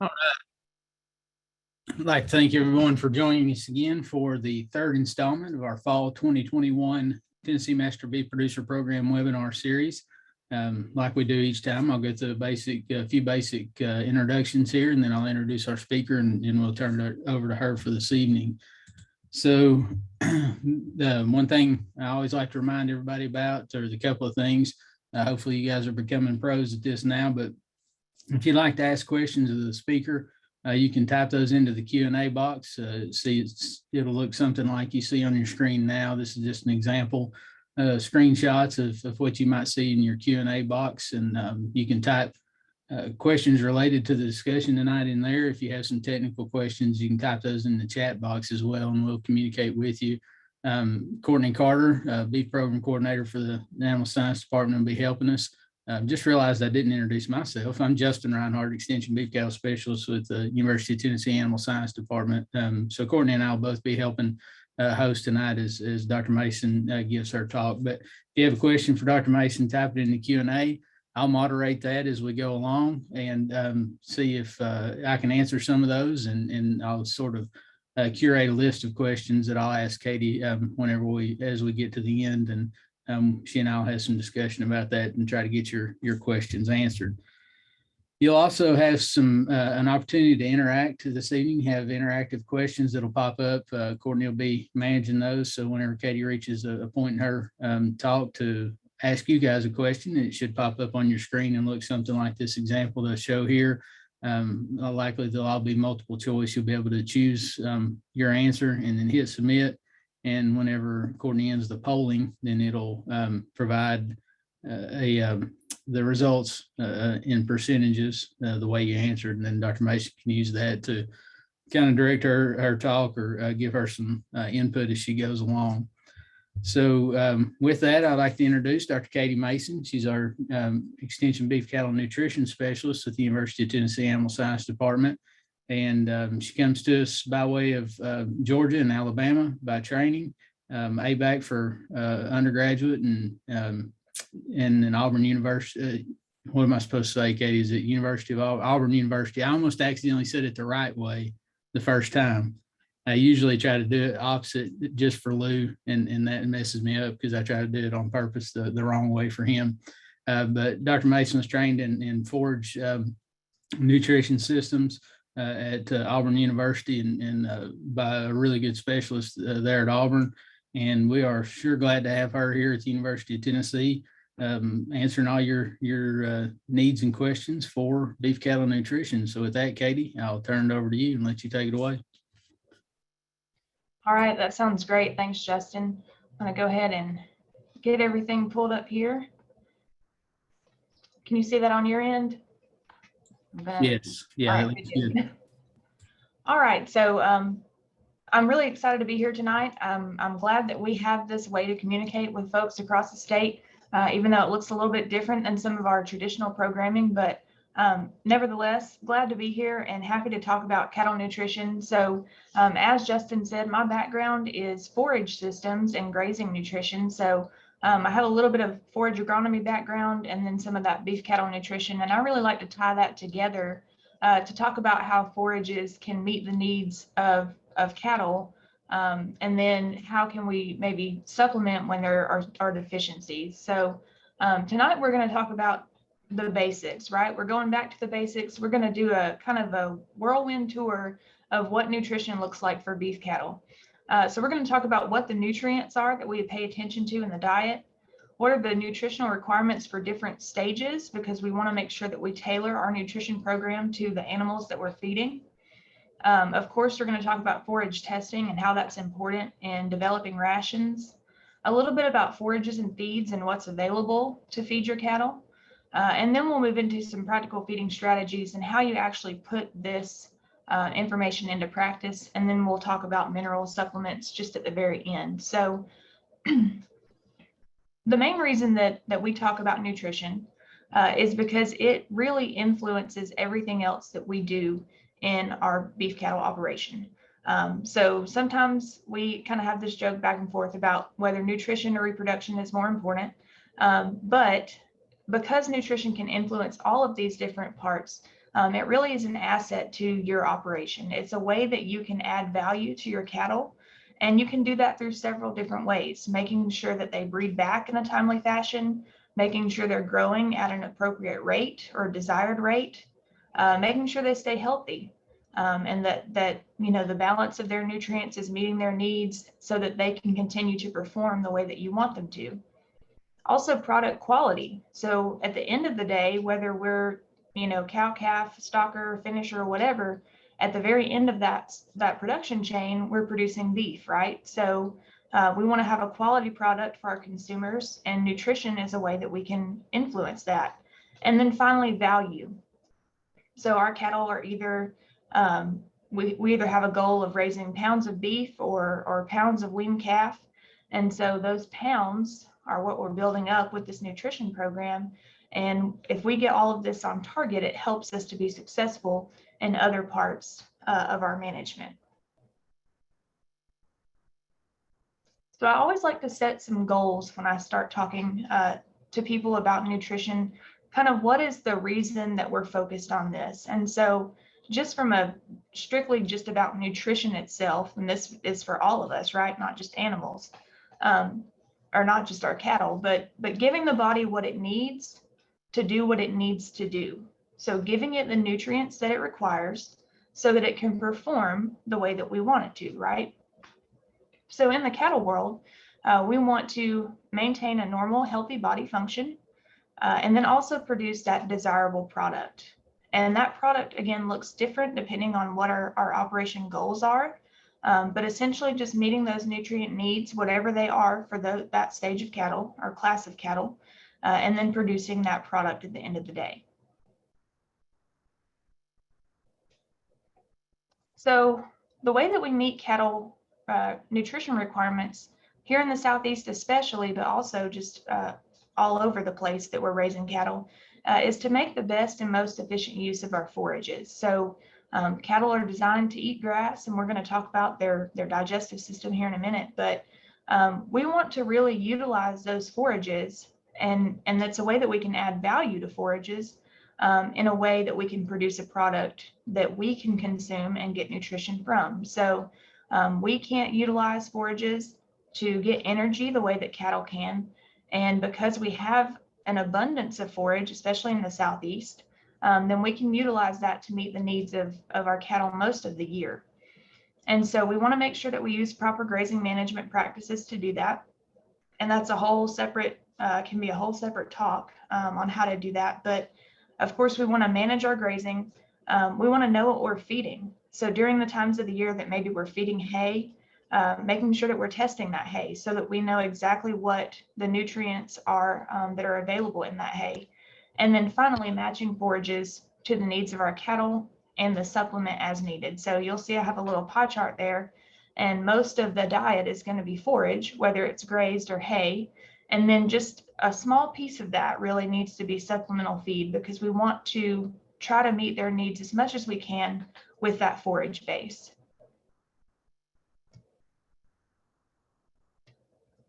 All right. I'd like to thank everyone for joining us again for the third installment of our fall 2021 Tennessee Master Beef Producer Program webinar series. Like we do each time, I'll go through a few basic introductions here, and then I'll introduce our speaker, and we'll turn it over to her for this evening. So the one thing I always like to remind everybody about, there's a couple of things. Hopefully you guys are becoming pros at this now, but if you'd like to ask questions of the speaker, you can type those into the Q&A box. It'll look something like you see on your screen now. This is just an example, screenshots of what you might see in your Q&A box. And you can type questions related to the discussion tonight in there. If you have some technical questions, you can type those in the chat box as well, and we'll communicate with you. Courtney Carter, Beef Program Coordinator for the Animal Science Department, will be helping us. Just realized I didn't introduce myself. I'm Justin Reinhardt, Extension Beef Cattle Specialist with the University of Tennessee Animal Science Department. So Courtney and I will both be helping host tonight as Dr. Mason gives her talk. But if you have a question for Dr. Mason, type it in the Q&A. I'll moderate that as we go along and see if I can answer some of those. And I'll sort of curate a list of questions that I'll ask Katie as we get to the end. And she and I'll have some discussion about that and try to get your questions answered. You'll also have an opportunity to interact this evening, have interactive questions that'll pop up. Courtney will be managing those. So whenever Katie reaches a point in her talk to ask you guys a question, it should pop up on your screen and look something like this example to show here. Likely there'll all be multiple choice. You'll be able to choose your answer and then hit submit. And whenever Courtney ends the polling, then it'll provide the results in percentages, the way you answered. And then Dr. Mason can use that to kind of direct her talk or give her some input as she goes along. So with that, I'd like to introduce Dr. Katie Mason. She's our Extension Beef Cattle Nutrition Specialist at the University of Tennessee Animal Science Department. And she comes to us by way of Georgia and Alabama by training, ABAC for undergraduate, and then Auburn University. What am I supposed to say, Katie? Is it University of Auburn University? I almost accidentally said it the right way the first time. I usually try to do it opposite just for Lou, and that messes me up because I try to do it on purpose the wrong way for him. But Dr. Mason was trained in forage nutrition systems at Auburn University and by a really good specialist there at Auburn. And we are sure glad to have her here at the University of Tennessee, answering all your needs and questions for beef cattle nutrition. So with that, Katie, I'll turn it over to you and let you take it away. All right, that sounds great. Thanks, Justin. I'm going to go ahead and get everything pulled up here. Can you see that on your end? Yes. Yeah. All right, good. All right, so I'm really excited to be here tonight. I'm glad that we have this way to communicate with folks across the state, even though it looks a little bit different than some of our traditional programming, but nevertheless, glad to be here and happy to talk about cattle nutrition. So as Justin said, my background is forage systems and grazing nutrition. So I have a little bit of forage agronomy background and then some of that beef cattle nutrition. And I really like to tie that together to talk about how forages can meet the needs of cattle. And then how can we maybe supplement when there are deficiencies. So tonight we're going to talk about the basics, right? We're going back to the basics. We're going to do a kind of a whirlwind tour of what nutrition looks like for beef cattle. So we're going to talk about what the nutrients are that we pay attention to in the diet. What are the nutritional requirements for different stages? Because we want to make sure that we tailor our nutrition program to the animals that we're feeding. Of course, we're going to talk about forage testing and how that's important in developing rations. A little bit about forages and feeds and what's available to feed your cattle. And then we'll move into some practical feeding strategies and how you actually put this information into practice. And then we'll talk about mineral supplements just at the very end. So the main reason that we talk about nutrition is because it really influences everything else that we do in our beef cattle operation. So sometimes we kind of have this joke back and forth about whether nutrition or reproduction is more important. But because nutrition can influence all of these different parts, it really is an asset to your operation. It's a way that you can add value to your cattle, and you can do that through several different ways, making sure that they breed back in a timely fashion, making sure they're growing at an appropriate rate or desired rate, making sure they stay healthy, and that the balance of their nutrients is meeting their needs so that they can continue to perform the way that you want them to. Also, product quality. So at the end of the day, whether we're cow, calf, stocker, finisher, or whatever, at the very end of that production chain, we're producing beef, right? So we want to have a quality product for our consumers, and nutrition is a way that we can influence that. And then finally, value. So our cattle are either, we either have a goal of raising pounds of beef or pounds of weaned calf. And so those pounds are what we're building up with this nutrition program. And if we get all of this on target, it helps us to be successful in other parts of our management. So I always like to set some goals when I start talking to people about nutrition, kind of what is the reason that we're focused on this. And so just from strictly just about nutrition itself, and this is for all of us, right? Not just animals, or not just our cattle, but giving the body what it needs to do what it needs to do. So giving it the nutrients that it requires so that it can perform the way that we want it to, right? So in the cattle world, we want to maintain a normal, healthy body function, and then also produce that desirable product. And that product, again, looks different depending on what our operation goals are, but essentially just meeting those nutrient needs, whatever they are for that stage of cattle or class of cattle, and then producing that product at the end of the day. So the way that we meet cattle nutrition requirements here in the Southeast especially, but also just all over the place that we're raising cattle, is to make the best and most efficient use of our forages. So cattle are designed to eat grass, and we're going to talk about their digestive system here in a minute, but we want to really utilize those forages, and that's a way that we can add value to forages in a way that we can produce a product that we can consume and get nutrition from. So we can't utilize forages to get energy the way that cattle can. And because we have an abundance of forage, especially in the Southeast, then we can utilize that to meet the needs of our cattle most of the year. And so we want to make sure that we use proper grazing management practices to do that. And that's a whole separate, can be a whole separate talk on how to do that. But of course, we want to manage our grazing. We want to know what we're feeding. So during the times of the year that maybe we're feeding hay, making sure that we're testing that hay so that we know exactly what the nutrients are that are available in that hay. And then finally, matching forages to the needs of our cattle and the supplement as needed. So you'll see I have a little pie chart there, and most of the diet is going to be forage, whether it's grazed or hay. And then just a small piece of that really needs to be supplemental feed, because we want to try to meet their needs as much as we can with that forage base.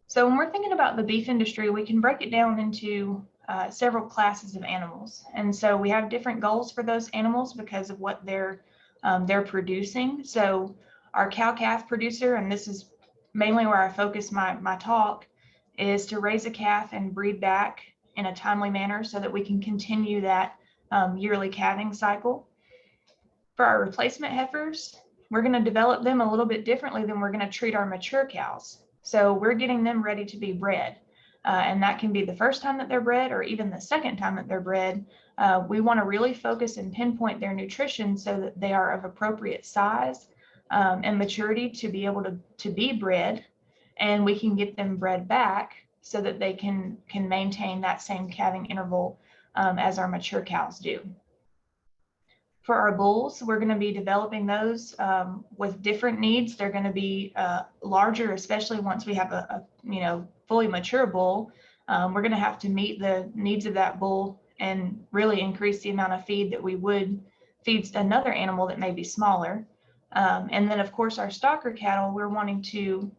So when we're thinking about the beef industry, we can break it down into several classes of animals. And so we have different goals for those animals because of what they're producing. So our cow-calf producer, and this is mainly where I focus my talk, is to raise a calf and breed back in a timely manner so that we can continue that yearly calving cycle. For our replacement heifers, we're going to develop them a little bit differently than we're going to treat our mature cows. So we're getting them ready to be bred. And that can be the first time that they're bred or even the second time that they're bred. We want to really focus and pinpoint their nutrition so that they are of appropriate size and maturity to be able to be bred. And we can get them bred back so that they can maintain that same calving interval as our mature cows do. For our bulls, we're going to be developing those with different needs. They're going to be larger, especially once we have a fully mature bull. We're going to have to meet the needs of that bull and really increase the amount of feed that we would feed another animal that may be smaller. And then, of course, our stocker cattle, we're wanting to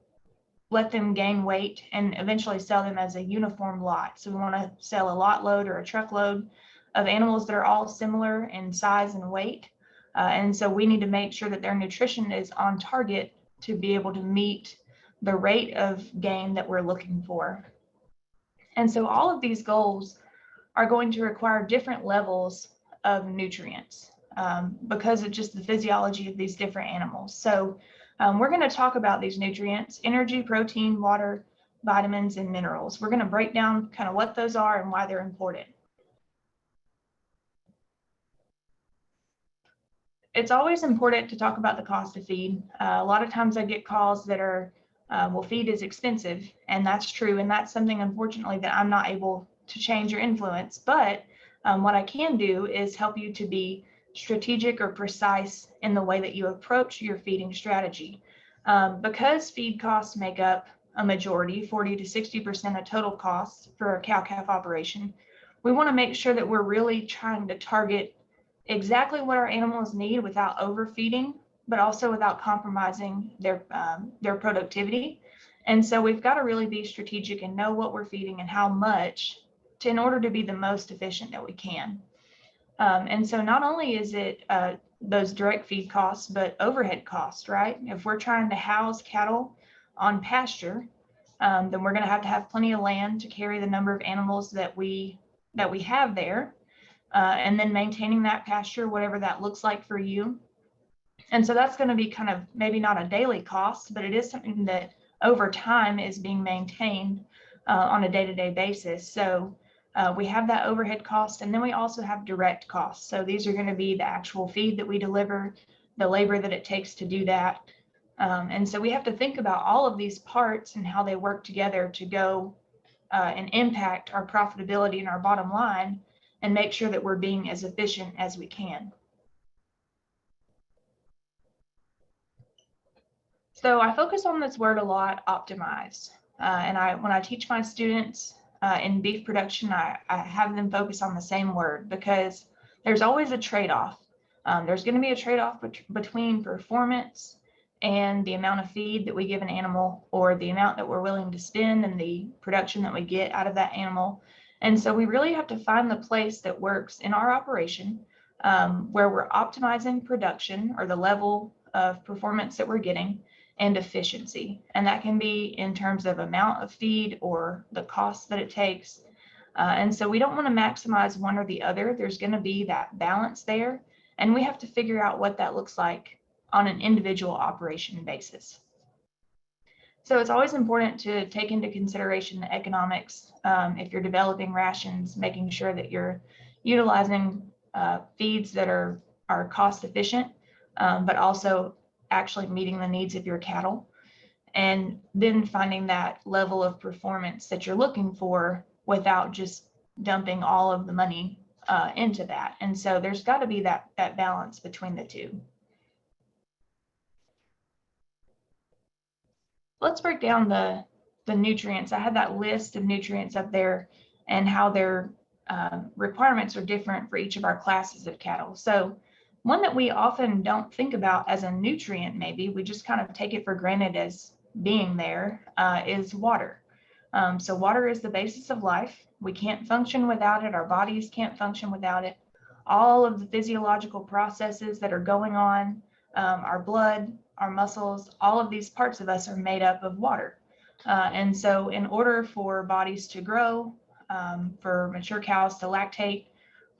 let them gain weight and eventually sell them as a uniform lot. So we want to sell a lot load or a truckload of animals that are all similar in size and weight. And so we need to make sure that their nutrition is on target to be able to meet the rate of gain that we're looking for. And so all of these goals are going to require different levels of nutrients because of just the physiology of these different animals. So we're going to talk about these nutrients: energy, protein, water, vitamins, and minerals. We're going to break down kind of what those are and why they're important. It's always important to talk about the cost of feed. A lot of times I get calls that are, well, feed is expensive, and that's true. And that's something, unfortunately, that I'm not able to change or influence. But what I can do is help you to be strategic or precise in the way that you approach your feeding strategy. Because feed costs make up a majority, 40 to 60% of total costs for a cow-calf operation, we want to make sure that we're really trying to target exactly what our animals need without overfeeding, but also without compromising their productivity. And so we've got to really be strategic and know what we're feeding and how much in order to be the most efficient that we can. And so not only is it those direct feed costs, but overhead costs, right? If we're trying to house cattle on pasture, then we're going to have plenty of land to carry the number of animals that we have there. And then maintaining that pasture, whatever that looks like for you. And so that's going to be kind of maybe not a daily cost, but it is something that over time is being maintained on a day-to-day basis. So we have that overhead cost, and then we also have direct costs. So these are going to be the actual feed that we deliver, the labor that it takes to do that. And so we have to think about all of these parts and how they work together to go and impact our profitability and our bottom line, and make sure that we're being as efficient as we can. So I focus on this word a lot, optimize. And when I teach my students in beef production, I have them focus on the same word, because there's always a trade-off. There's going to be a trade-off between performance and the amount of feed that we give an animal, or the amount that we're willing to spend and the production that we get out of that animal. And so we really have to find the place that works in our operation where we're optimizing production, or the level of performance that we're getting, and efficiency. And that can be in terms of amount of feed or the cost that it takes. And so we don't want to maximize one or the other. There's going to be that balance there. And we have to figure out what that looks like on an individual operation basis. So it's always important to take into consideration the economics if you're developing rations, making sure that you're utilizing feeds that are cost efficient, but also actually meeting the needs of your cattle, and then finding that level of performance that you're looking for without just dumping all of the money into that. And so there's got to be that balance between the two. Let's break down the nutrients. I had that list of nutrients up there and how their requirements are different for each of our classes of cattle. So one that we often don't think about as a nutrient, maybe we just kind of take it for granted as being there, is water. So water is the basis of life. We can't function without it. Our bodies can't function without it. All of the physiological processes that are going on, our blood, our muscles, all of these parts of us are made up of water. And so in order for bodies to grow, for mature cows to lactate,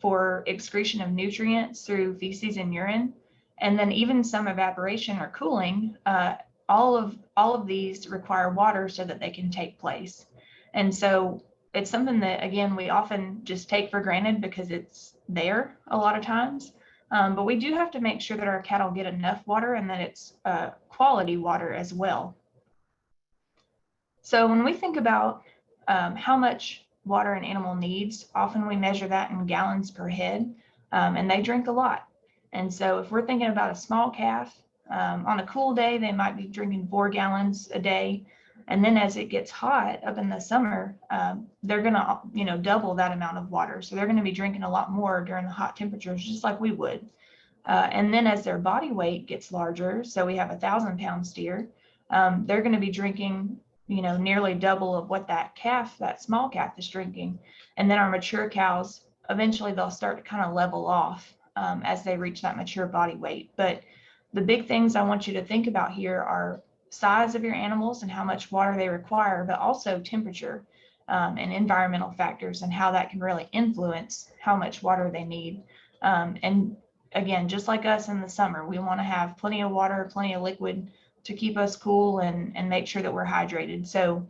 for excretion of nutrients through feces and urine, and then even some evaporation or cooling, all of these require water so that they can take place. And so it's something that, again, we often just take for granted because it's there a lot of times. But we do have to make sure that our cattle get enough water and that it's quality water as well. So when we think about how much water an animal needs, often we measure that in gallons per head, and they drink a lot. And so if we're thinking about a small calf, on a cool day, they might be drinking 4 gallons a day. And then as it gets hot up in the summer, they're going to, double that amount of water. So they're going to be drinking a lot more during the hot temperatures, just like we would. And then as their body weight gets larger, so we have a 1,000-pound steer, they're going to be drinking nearly double of what that small calf is drinking. And then our mature cows, eventually they'll start to kind of level off as they reach that mature body weight. But the big things I want you to think about here are size of your animals and how much water they require, but also temperature and environmental factors and how that can really influence how much water they need. And again, just like us in the summer, we want to have plenty of water, plenty of liquid to keep us cool and make sure that we're hydrated. So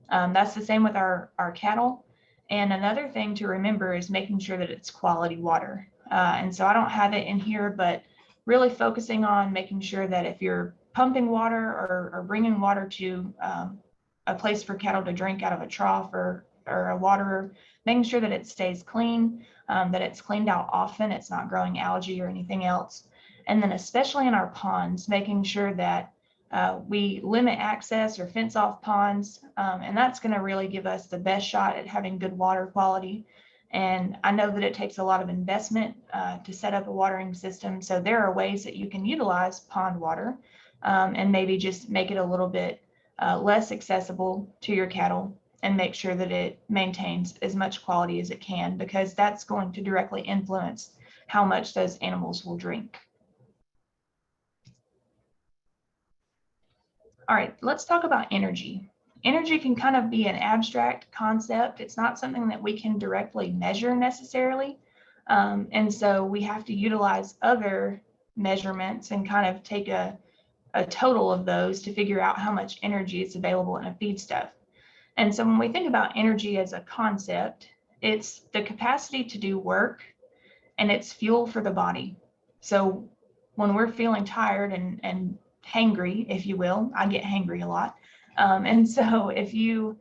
that's the same with our cattle. And another thing to remember is making sure that it's quality water. And so I don't have it in here, but really focusing on making sure that if you're pumping water or bringing water to a place for cattle to drink out of a trough or a waterer, making sure that it stays clean, that it's cleaned out often, it's not growing algae or anything else. And then especially in our ponds, making sure that we limit access or fence off ponds, and that's going to really give us the best shot at having good water quality. And I know that it takes a lot of investment to set up a watering system. So there are ways that you can utilize pond water and maybe just make it a little bit less accessible to your cattle and make sure that it maintains as much quality as it can, because that's going to directly influence how much those animals will drink. All right, let's talk about energy. Energy can kind of be an abstract concept. It's not something that we can directly measure necessarily. And so we have to utilize other measurements and kind of take a total of those to figure out how much energy is available in a feedstuff. And so when we think about energy as a concept, it's the capacity to do work and it's fuel for the body. So when we're feeling tired and hangry, if you will, I get hangry a lot. And so if you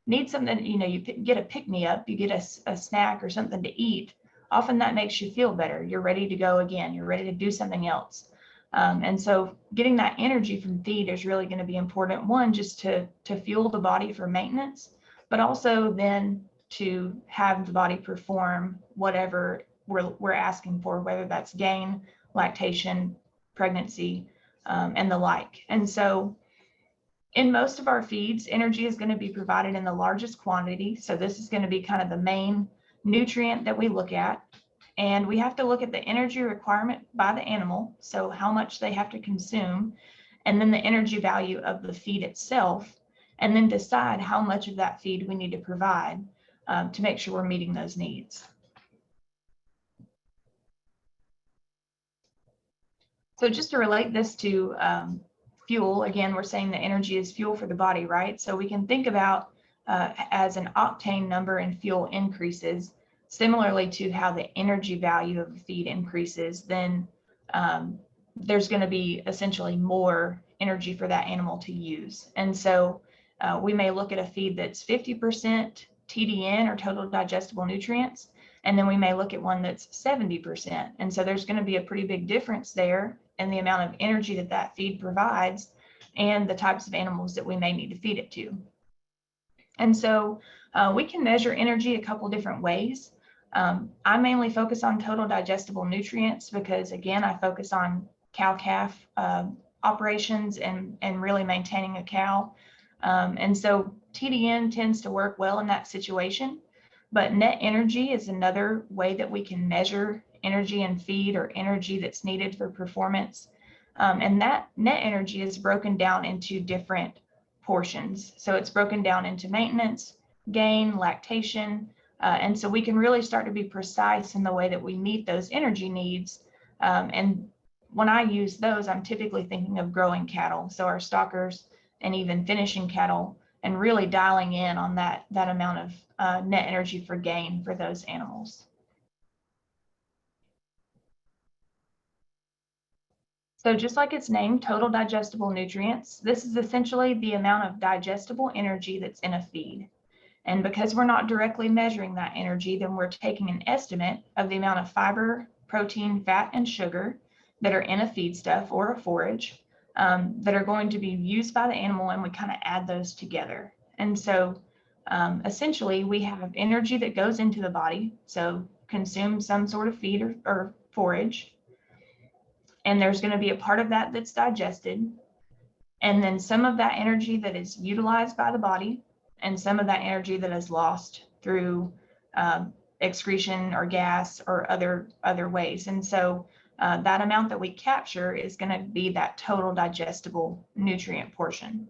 need something, you get a pick-me-up, you get a snack or something to eat, often that makes you feel better. You're ready to go again. You're ready to do something else. And so getting that energy from feed is really going to be important. One, just to fuel the body for maintenance, but also then to have the body perform whatever we're asking for, whether that's gain, lactation, pregnancy, and the like. And so in most of our feeds, energy is going to be provided in the largest quantity. So this is going to be kind of the main nutrient that we look at. And we have to look at the energy requirement by the animal, so how much they have to consume, and then the energy value of the feed itself, and then decide how much of that feed we need to provide to make sure we're meeting those needs. So just to relate this to fuel, again, we're saying the energy is fuel for the body, right? So we can think about as an octane number in fuel increases, similarly to how the energy value of the feed increases, then there's going to be essentially more energy for that animal to use. And so we may look at a feed that's 50% TDN or total digestible nutrients, and then we may look at one that's 70%. And so there's going to be a pretty big difference there in the amount of energy that that feed provides and the types of animals that we may need to feed it to. And so we can measure energy a couple different ways. I mainly focus on total digestible nutrients because, again, I focus on cow-calf operations and really maintaining a cow. And so TDN tends to work well in that situation, but net energy is another way that we can measure energy in feed or energy that's needed for performance. And that net energy is broken down into different portions. So it's broken down into maintenance, gain, lactation, and so we can really start to be precise in the way that we meet those energy needs. And when I use those, I'm typically thinking of growing cattle, so our stockers and even finishing cattle, and really dialing in on that amount of net energy for gain for those animals. So just like it's named, total digestible nutrients, this is essentially the amount of digestible energy that's in a feed. And because we're not directly measuring that energy, then we're taking an estimate of the amount of fiber, protein, fat, and sugar that are in a feedstuff or a forage that are going to be used by the animal, and we kind of add those together. And so essentially we have energy that goes into the body, so consume some sort of feed or forage. And there's going to be a part of that that's digested. and then some of that energy that is utilized by the body, and some of that energy that is lost through excretion or gas or other ways. And so that amount that we capture is going to be that total digestible nutrient portion.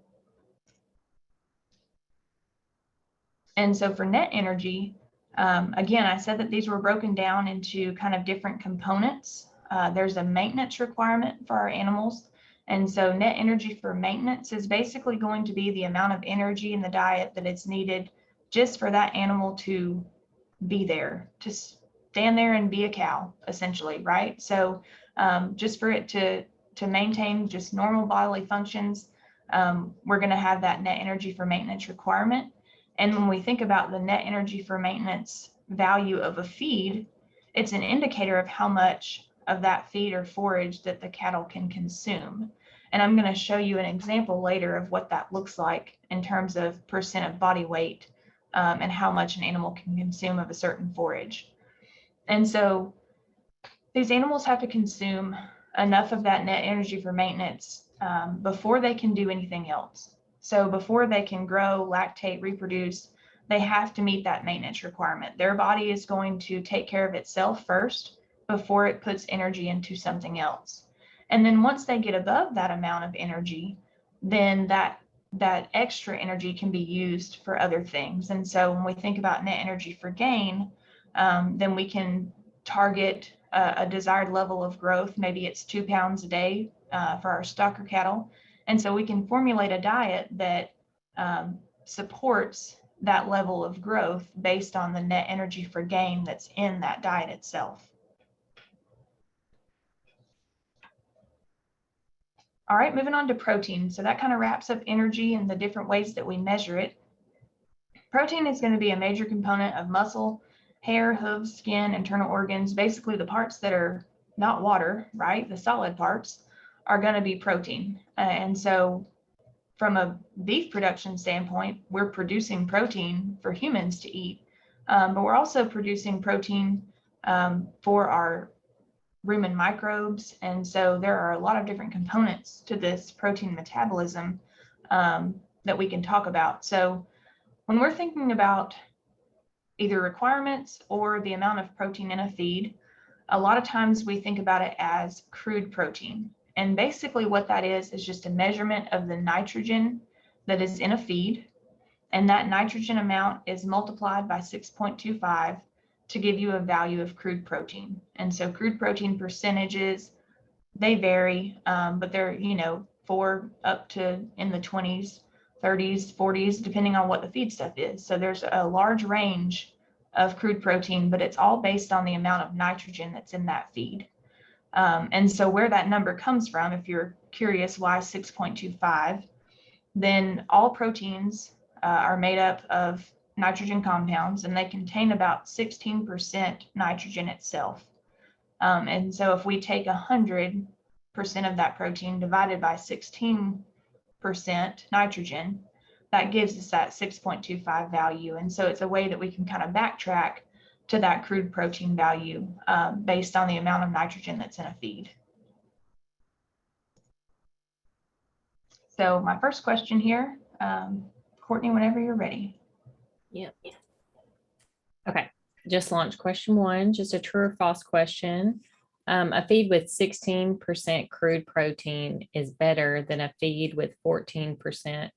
And so for net energy, again, I said that these were broken down into kind of different components. There's a maintenance requirement for our animals. And so net energy for maintenance is basically going to be the amount of energy in the diet that is needed just for that animal to be there, to stand there and be a cow, essentially, right? So just for it to maintain just normal bodily functions, we're going to have that net energy for maintenance requirement. And when we think about the net energy for maintenance value of a feed, it's an indicator of how much of that feed or forage that the cattle can consume. And I'm going to show you an example later of what that looks like in terms of percent of body weight and how much an animal can consume of a certain forage. And so these animals have to consume enough of that net energy for maintenance before they can do anything else. So before they can grow, lactate, reproduce, they have to meet that maintenance requirement. Their body is going to take care of itself first before it puts energy into something else. And then once they get above that amount of energy, then that extra energy can be used for other things. And so when we think about net energy for gain, then we can target a desired level of growth. Maybe it's 2 pounds a day for our stocker cattle. And so we can formulate a diet that supports that level of growth based on the net energy for gain that's in that diet itself. All right, moving on to protein. So that kind of wraps up energy and the different ways that we measure it. Protein is going to be a major component of muscle, hair, hooves, skin, internal organs, basically the parts that are not water, right? The solid parts are going to be protein. And so from a beef production standpoint, we're producing protein for humans to eat, but we're also producing protein for our rumen microbes. And so there are a lot of different components to this protein metabolism that we can talk about. So when we're thinking about either requirements or the amount of protein in a feed, a lot of times we think about it as crude protein. And basically what that is just a measurement of the nitrogen that is in a feed. And that nitrogen amount is multiplied by 6.25 to give you a value of crude protein. And so crude protein percentages, they vary, but they're, 4 up to in the 20s, 30s, 40s, depending on what the feed stuff is. So there's a large range of crude protein, but it's all based on the amount of nitrogen that's in that feed. And so where that number comes from, if you're curious why 6.25, then all proteins are made up of nitrogen compounds, and they contain about 16% nitrogen itself. And so if we take 100% of that protein divided by 16% nitrogen, that gives us that 6.25 value. And so it's a way that we can kind of backtrack to that crude protein value based on the amount of nitrogen that's in a feed. So my first question here, Courtney, whenever you're ready. Yep. Okay, just launched question 1, just a true or false question. A feed with 16% crude protein is better than a feed with 14%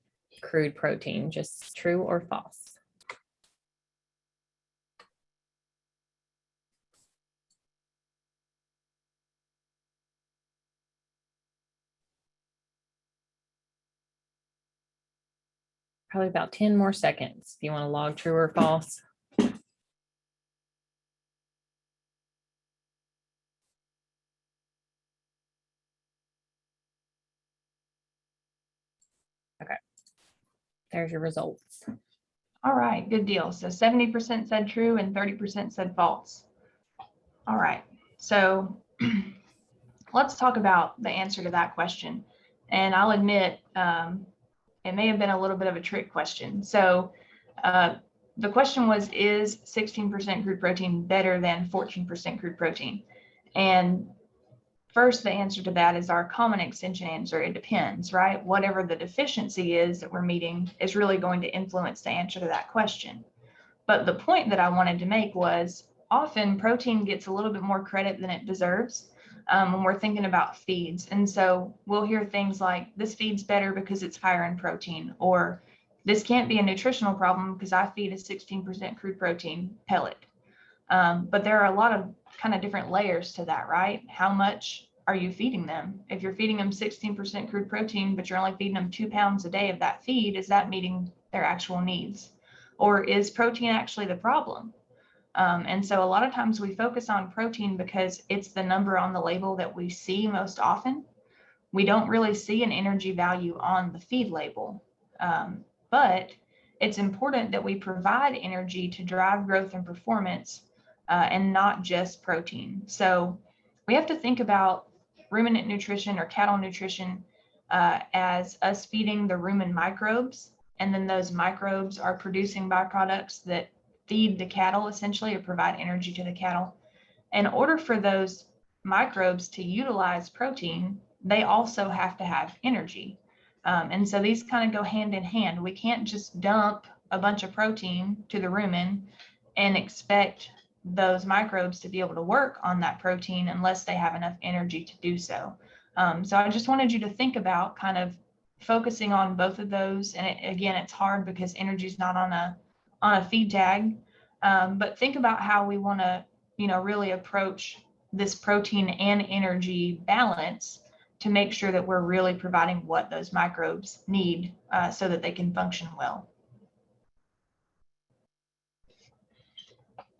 crude protein, just true or false? Probably about 10 more seconds if you want to log true or false. Okay, there's your results. All right, good deal. So 70% said true and 30% said false. All right, so let's talk about the answer to that question. And I'll admit, it may have been a little bit of a trick question. So the question was, is 16% crude protein better than 14% crude protein? And first, the answer to that is our common extension answer. It depends, right? Whatever the deficiency is that we're meeting is really going to influence the answer to that question. But the point that I wanted to make was often protein gets a little bit more credit than it deserves when we're thinking about feeds. And so we'll hear things like, this feed's better because it's higher in protein, or this can't be a nutritional problem because I feed a 16% crude protein pellet. But there are a lot of kind of different layers to that, right? How much are you feeding them? If you're feeding them 16% crude protein, but you're only feeding them 2 pounds a day of that feed, is that meeting their actual needs? Or is protein actually the problem? And so a lot of times we focus on protein because it's the number on the label that we see most often. We don't really see an energy value on the feed label. But it's important that we provide energy to drive growth and performance and not just protein. So we have to think about ruminant nutrition or cattle nutrition as us feeding the rumen microbes, and then those microbes are producing byproducts that feed the cattle essentially, or provide energy to the cattle. In order for those microbes to utilize protein, they also have to have energy. And so these kind of go hand in hand. We can't just dump a bunch of protein to the rumen and expect those microbes to be able to work on that protein unless they have enough energy to do so. So I just wanted you to think about kind of focusing on both of those. And again, it's hard because energy is not on a feed tag, but think about how we want to, really approach this protein and energy balance to make sure that we're really providing what those microbes need so that they can function well.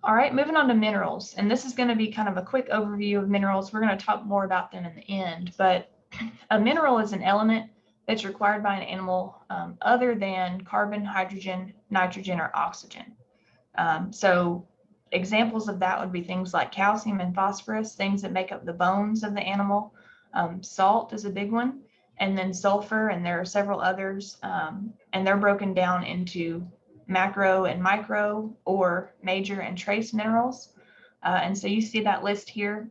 All right, moving on to minerals. And this is going to be kind of a quick overview of minerals. We're going to talk more about them in the end, but a mineral is an element that's required by an animal other than carbon, hydrogen, nitrogen, or oxygen. So examples of that would be things like calcium and phosphorus, things that make up the bones of the animal. Salt is a big one, and then sulfur, and there are several others, and they're broken down into macro and micro, or major and trace minerals. And so you see that list here,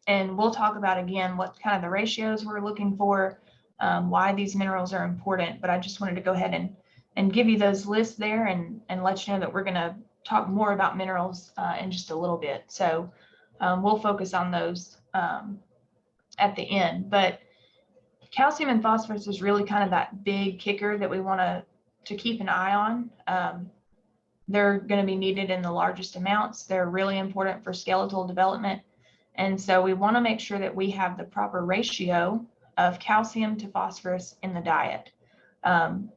and we'll talk about again what kind of the ratios we're looking for, why these minerals are important, but I just wanted to go ahead and give you those lists there and let you know that we're going to talk more about minerals in just a little bit. So we'll focus on those at the end, but calcium and phosphorus is really kind of that big kicker that we want to keep an eye on. They're going to be needed in the largest amounts. They're really important for skeletal development. And so we want to make sure that we have the proper ratio of calcium to phosphorus in the diet.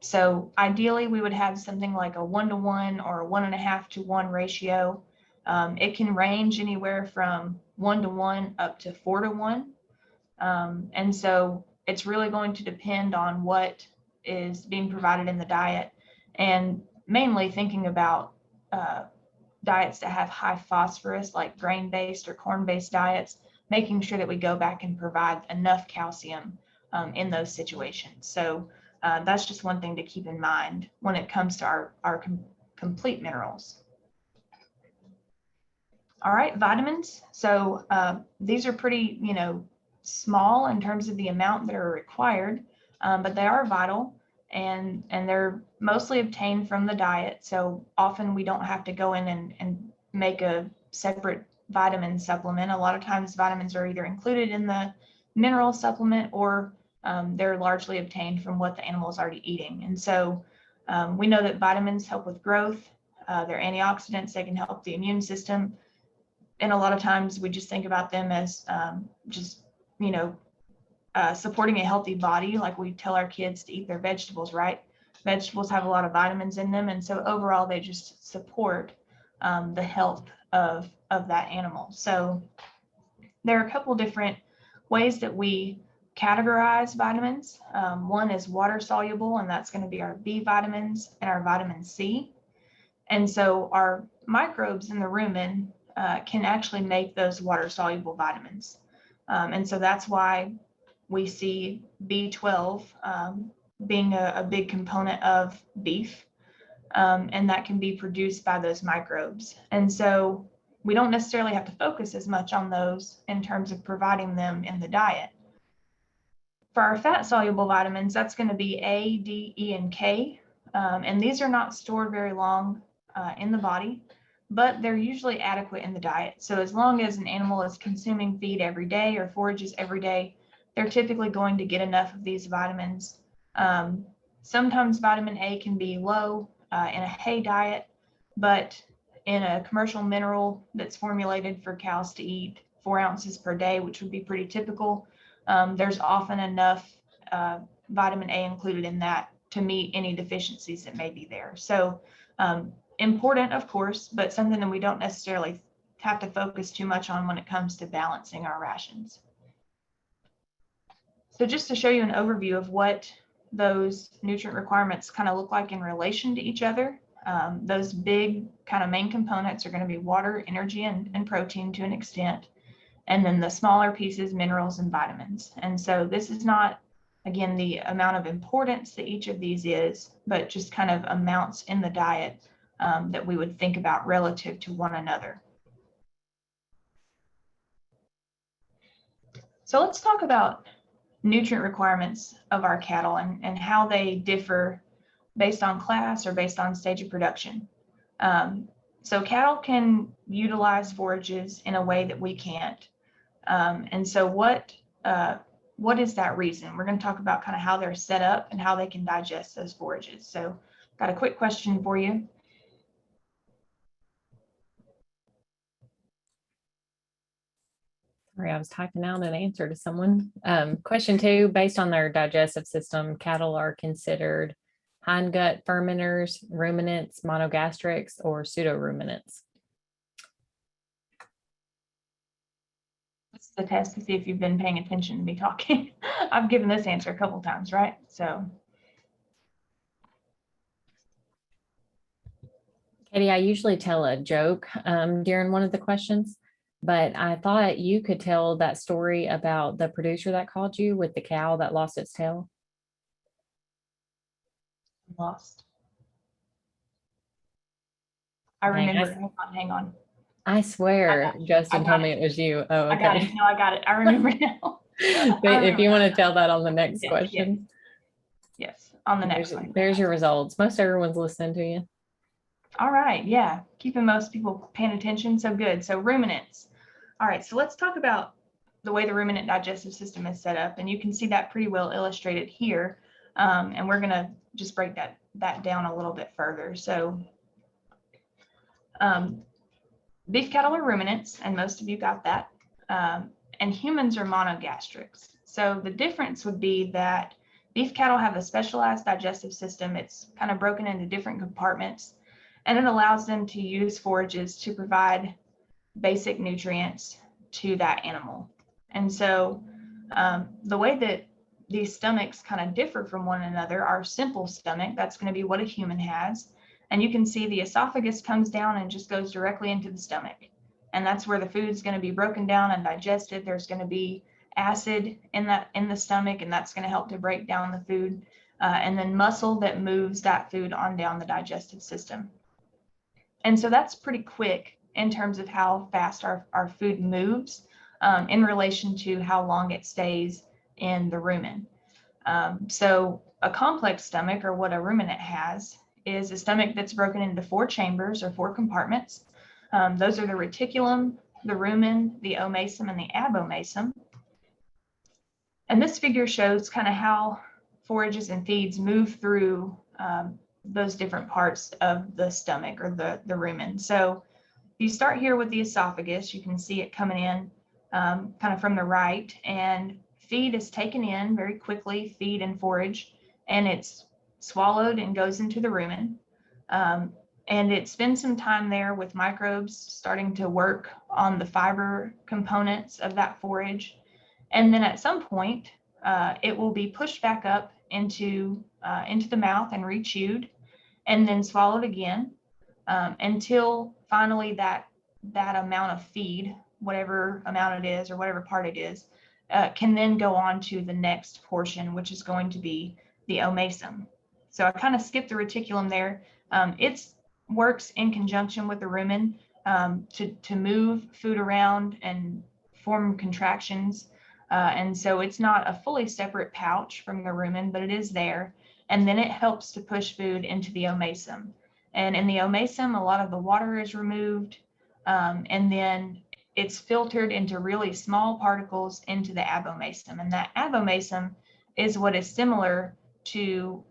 So ideally we would have something like a 1-to-1 or a 1.5-to-1 ratio. It can range anywhere from 1-to-1 up to 4-to-1. And so it's really going to depend on what is being provided in the diet, and mainly thinking about diets that have high phosphorus, like grain-based or corn-based diets, making sure that we go back and provide enough calcium in those situations. So that's just one thing to keep in mind when it comes to our complete minerals. All right, vitamins. So these are pretty, small in terms of the amount that are required, but they are vital, and they're mostly obtained from the diet. So often we don't have to go in and make a separate vitamin supplement. A lot of times vitamins are either included in the mineral supplement, or they're largely obtained from what the animal is already eating. And so we know that vitamins help with growth. They're antioxidants. They can help the immune system. And a lot of times we just think about them as supporting a healthy body. Like we tell our kids to eat their vegetables, right? Vegetables have a lot of vitamins in them. And so overall, they just support the health of that animal. So there are a couple different ways that we categorize vitamins. One is water soluble, and that's going to be our B vitamins and our vitamin C. And so our microbes in the rumen can actually make those water soluble vitamins. And so that's why we see B12 being a big component of beef, and that can be produced by those microbes. And so we don't necessarily have to focus as much on those in terms of providing them in the diet. For our fat-soluble vitamins, that's going to be A, D, E, and K. And these are not stored very long in the body, but they're usually adequate in the diet. So as long as an animal is consuming feed every day or forages every day, they're typically going to get enough of these vitamins. Sometimes vitamin A can be low in a hay diet, but in a commercial mineral that's formulated for cows to eat 4 ounces per day, which would be pretty typical, there's often enough vitamin A included in that to meet any deficiencies that may be there. So important, of course, but something that we don't necessarily have to focus too much on when it comes to balancing our rations. So just to show you an overview of what those nutrient requirements kind of look like in relation to each other, those big kind of main components are going to be water, energy, and protein to an extent. And then the smaller pieces, minerals and vitamins. And so this is not, again, the amount of importance that each of these is, but just kind of amounts in the diet that we would think about relative to one another. So let's talk about nutrient requirements of our cattle and how they differ based on class or based on stage of production. So cattle can utilize forages in a way that we can't. And so what is that reason? We're going to talk about kind of how they're set up and how they can digest those forages. So got a quick question for you. Sorry, I was typing out an answer to someone. Question 2, based on their digestive system, cattle are considered hindgut fermenters, ruminants, monogastrics, or pseudoruminants. This is the test to see if you've been paying attention to me talking. I've given this answer a couple times, right? So. Katie, I usually tell a joke during one of the questions, but I thought you could tell that story about the producer that called you with the cow that lost its tail. Lost. I remember. Hang on. I swear Justin told me it was you. Oh, okay. I got it. No, I got it. I remember now. But if you want to tell that on the next question. Yes, on the next one. There's your results. Most everyone's listening to you. All right. Yeah. Keeping most people paying attention. So good. So ruminants. All right. So let's talk about the way the ruminant digestive system is set up. And you can see that pretty well illustrated here. And we're going to just break that down a little bit further. So beef cattle are ruminants, and most of you got that. And humans are monogastrics. So the difference would be that beef cattle have a specialized digestive system. It's kind of broken into different compartments, and it allows them to use forages to provide basic nutrients to that animal. And so the way that these stomachs kind of differ from one another, our simple stomach, that's going to be what a human has. And you can see the esophagus comes down and just goes directly into the stomach. And that's where the food is going to be broken down and digested. There's going to be acid in the stomach, and that's going to help to break down the food. And then muscle that moves that food on down the digestive system. And so that's pretty quick in terms of how fast our food moves in relation to how long it stays in the rumen. So a complex stomach, or what a ruminant has, is a stomach that's broken into 4 chambers or 4 compartments. Those are the reticulum, the rumen, the omasum, and the abomasum. And this figure shows kind of how forages and feeds move through those different parts of the stomach, or the rumen. So you start here with the esophagus. You can see it coming in kind of from the right, and feed is taken in very quickly, feed and forage, and it's swallowed and goes into the rumen. And it spends some time there with microbes starting to work on the fiber components of that forage. And then at some point, it will be pushed back up into the mouth and rechewed, and then swallowed again, until finally that amount of feed, whatever amount it is or whatever part it is, can then go on to the next portion, which is going to be the omasum. So I kind of skipped the reticulum there. It works in conjunction with the rumen, to move food around and form contractions. And so it's not a fully separate pouch from the rumen, but it is there. And then it helps to push food into the omasum. And in the omasum, a lot of the water is removed, and then it's filtered into really small particles into the abomasum. And that abomasum is what is similar to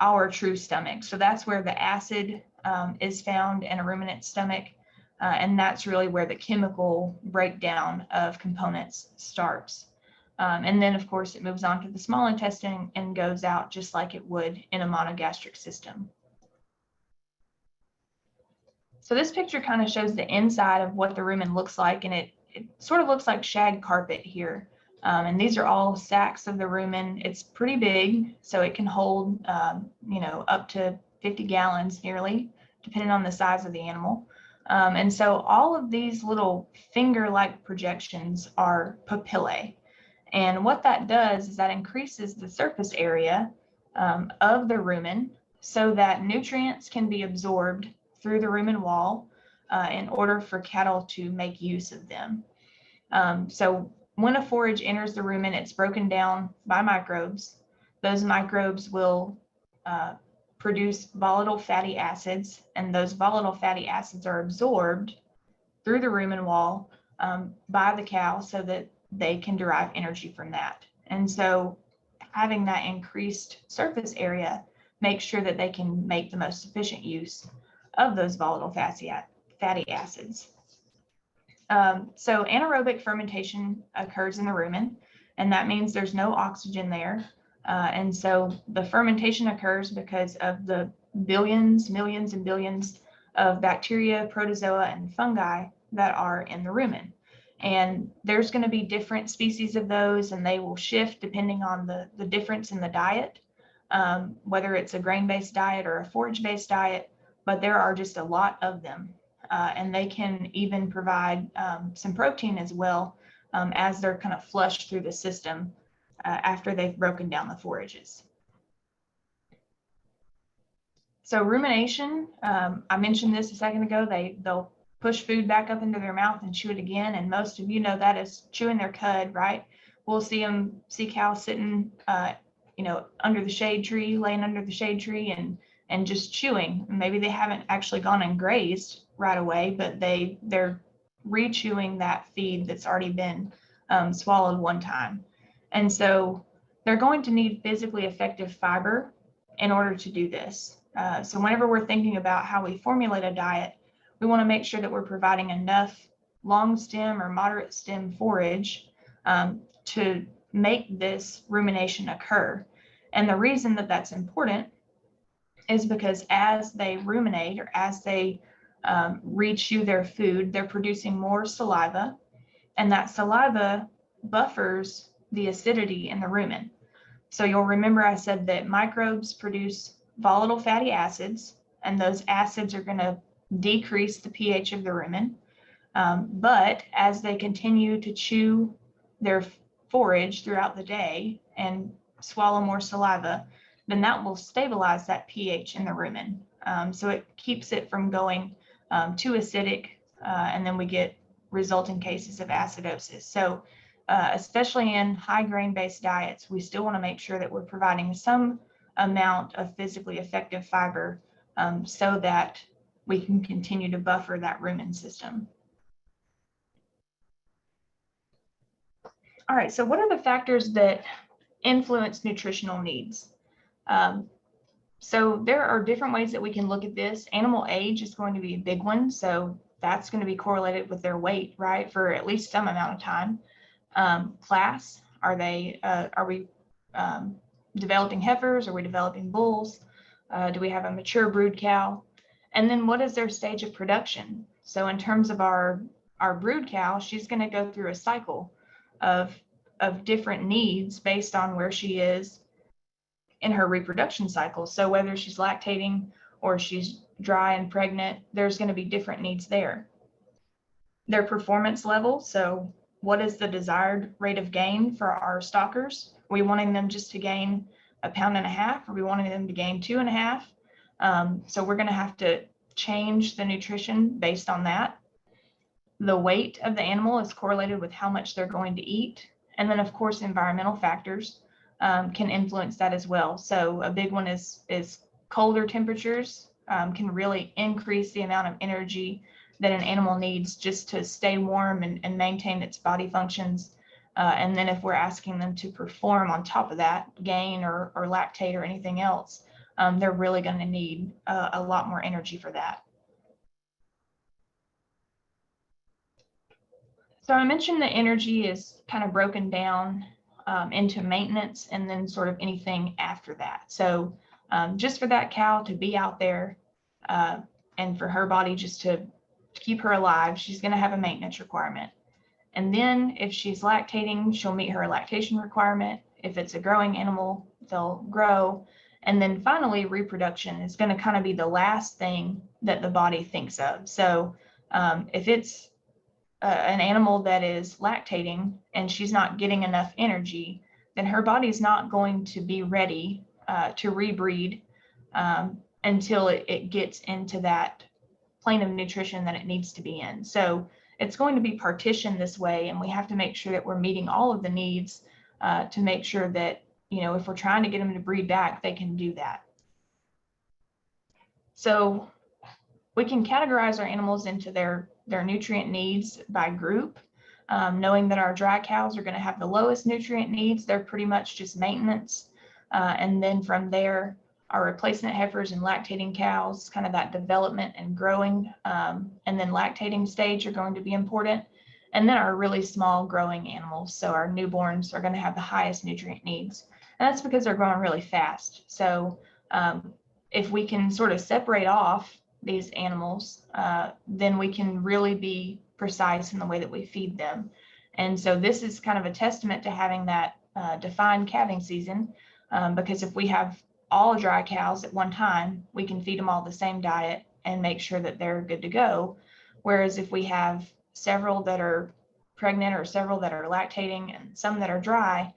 our true stomach. So that's where the acid is found in a ruminant stomach. And that's really where the chemical breakdown of components starts. And then, of course, it moves on to the small intestine and goes out just like it would in a monogastric system. So this picture kind of shows the inside of what the rumen looks like, and it sort of looks like shag carpet here. And these are all sacs of the rumen. It's pretty big, so it can hold, up to 50 gallons nearly, depending on the size of the animal. And so all of these little finger-like projections are papillae. And what that does is that increases the surface area of the rumen so that nutrients can be absorbed through the rumen wall in order for cattle to make use of them. So when a forage enters the rumen, it's broken down by microbes. Those microbes will produce volatile fatty acids, and those volatile fatty acids are absorbed through the rumen wall by the cow so that they can derive energy from that. And so having that increased surface area makes sure that they can make the most efficient use of those volatile fatty acids. So anaerobic fermentation occurs in the rumen, and that means there's no oxygen there. And so the fermentation occurs because of the billions, millions, and billions of bacteria, protozoa, and fungi that are in the rumen. And there's going to be different species of those, and they will shift depending on the difference in the diet, whether it's a grain-based diet or a forage-based diet, but there are just a lot of them. And they can even provide some protein as well as they're kind of flushed through the system after they've broken down the forages. So rumination, I mentioned this a second ago, they'll push food back up into their mouth and chew it again. And most of you know that is chewing their cud, right? We'll see cows sitting, under the shade tree, laying under the shade tree and just chewing. Maybe they haven't actually gone and grazed right away, but they're re-chewing that feed that's already been swallowed one time. And so they're going to need physically effective fiber in order to do this. So whenever we're thinking about how we formulate a diet, we want to make sure that we're providing enough long stem or moderate stem forage to make this rumination occur. And the reason that that's important is because as they ruminate or as they re-chew their food, they're producing more saliva, and that saliva buffers the acidity in the rumen. So you'll remember I said that microbes produce volatile fatty acids, and those acids are going to decrease the pH of the rumen. But as they continue to chew their forage throughout the day and swallow more saliva, then that will stabilize that pH in the rumen. So it keeps it from going too acidic, and then we get resulting cases of acidosis. So especially in high grain-based diets, we still want to make sure that we're providing some amount of physically effective fiber so that we can continue to buffer that rumen system. All right, so what are the factors that influence nutritional needs? So there are different ways that we can look at this. Animal age is going to be a big one. So that's going to be correlated with their weight, right, for at least some amount of time. Class, are we developing heifers? Are we developing bulls? Do we have a mature brood cow? And then what is their stage of production? So in terms of our brood cow, she's going to go through a cycle of different needs based on where she is in her reproduction cycle. So whether she's lactating or she's dry and pregnant, there's going to be different needs there. Their performance level, so what is the desired rate of gain for our stockers? Are we wanting them just to gain 1.5 pounds? Are we wanting them to gain 2.5? So we're going to have to change the nutrition based on that. The weight of the animal is correlated with how much they're going to eat. And then, of course, environmental factors can influence that as well. So a big one is colder temperatures can really increase the amount of energy that an animal needs just to stay warm and maintain its body functions. And then if we're asking them to perform on top of that, gain or lactate or anything else, they're really going to need a lot more energy for that. So I mentioned that energy is kind of broken down into maintenance and then sort of anything after that. So just for that cow to be out there and for her body just to keep her alive, she's going to have a maintenance requirement. And then if she's lactating, she'll meet her lactation requirement. If it's a growing animal, they'll grow. And then finally, reproduction is going to kind of be the last thing that the body thinks of. So if it's an animal that is lactating and she's not getting enough energy, then her body's not going to be ready to rebreed until it gets into that plane of nutrition that it needs to be in. So it's going to be partitioned this way, and we have to make sure that we're meeting all of the needs to make sure that, you know, if we're trying to get them to breed back, they can do that. So we can categorize our animals into their nutrient needs by group, knowing that our dry cows are going to have the lowest nutrient needs. They're pretty much just maintenance. And then from there, our replacement heifers and lactating cows, kind of that development and growing and then lactating stage are going to be important. And then our really small growing animals. So our newborns are going to have the highest nutrient needs. And that's because they're growing really fast. So if we can sort of separate off these animals, then we can really be precise in the way that we feed them. And so this is kind of a testament to having that defined calving season, because if we have all dry cows at one time, we can feed them all the same diet and make sure that they're good to go. Whereas if we have several that are pregnant or several that are lactating and some that are dry,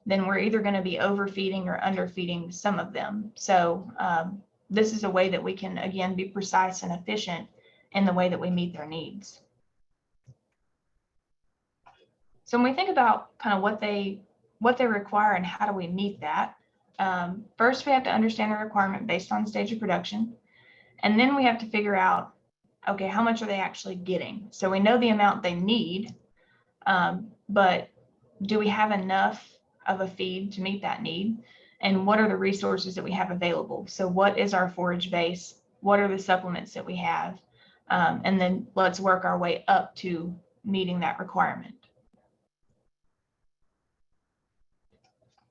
then we're either going to be overfeeding or underfeeding some of them. So this is a way that we can, again, be precise and efficient in the way that we meet their needs. So when we think about kind of what they require and how do we meet that, first we have to understand the requirement based on stage of production. And then we have to figure out, okay, how much are they actually getting? So we know the amount they need, but do we have enough of a feed to meet that need? And what are the resources that we have available? So what is our forage base? What are the supplements that we have? And then let's work our way up to meeting that requirement.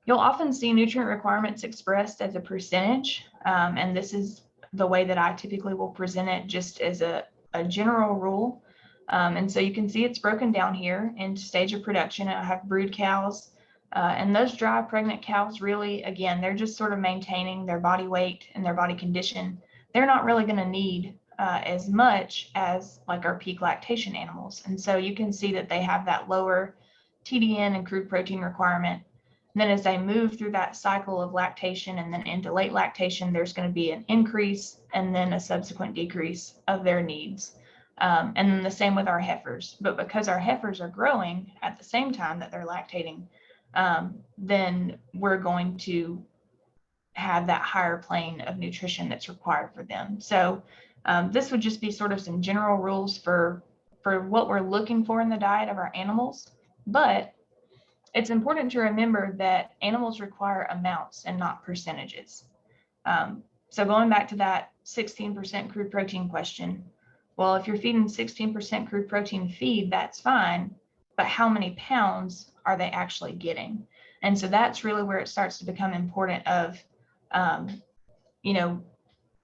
You'll often see nutrient requirements expressed as a percentage, and this is the way that I typically will present it, just as a general rule. And so you can see it's broken down here into stage of production. I have brood cows, and those dry pregnant cows really, again, they're just sort of maintaining their body weight and their body condition. They're not really going to need as much as like our peak lactation animals. And so you can see that they have that lower TDN and crude protein requirement. And then as they move through that cycle of lactation and then into late lactation, there's going to be an increase and then a subsequent decrease of their needs. And then the same with our heifers. But because our heifers are growing at the same time that they're lactating, then we're going to have that higher plane of nutrition that's required for them. So this would just be sort of some general rules for what we're looking for in the diet of our animals. But it's important to remember that animals require amounts and not percentages. So going back to that 16% crude protein question, well, if you're feeding 16% crude protein feed, that's fine, but how many pounds are they actually getting? And so that's really where it starts to become important of, you know,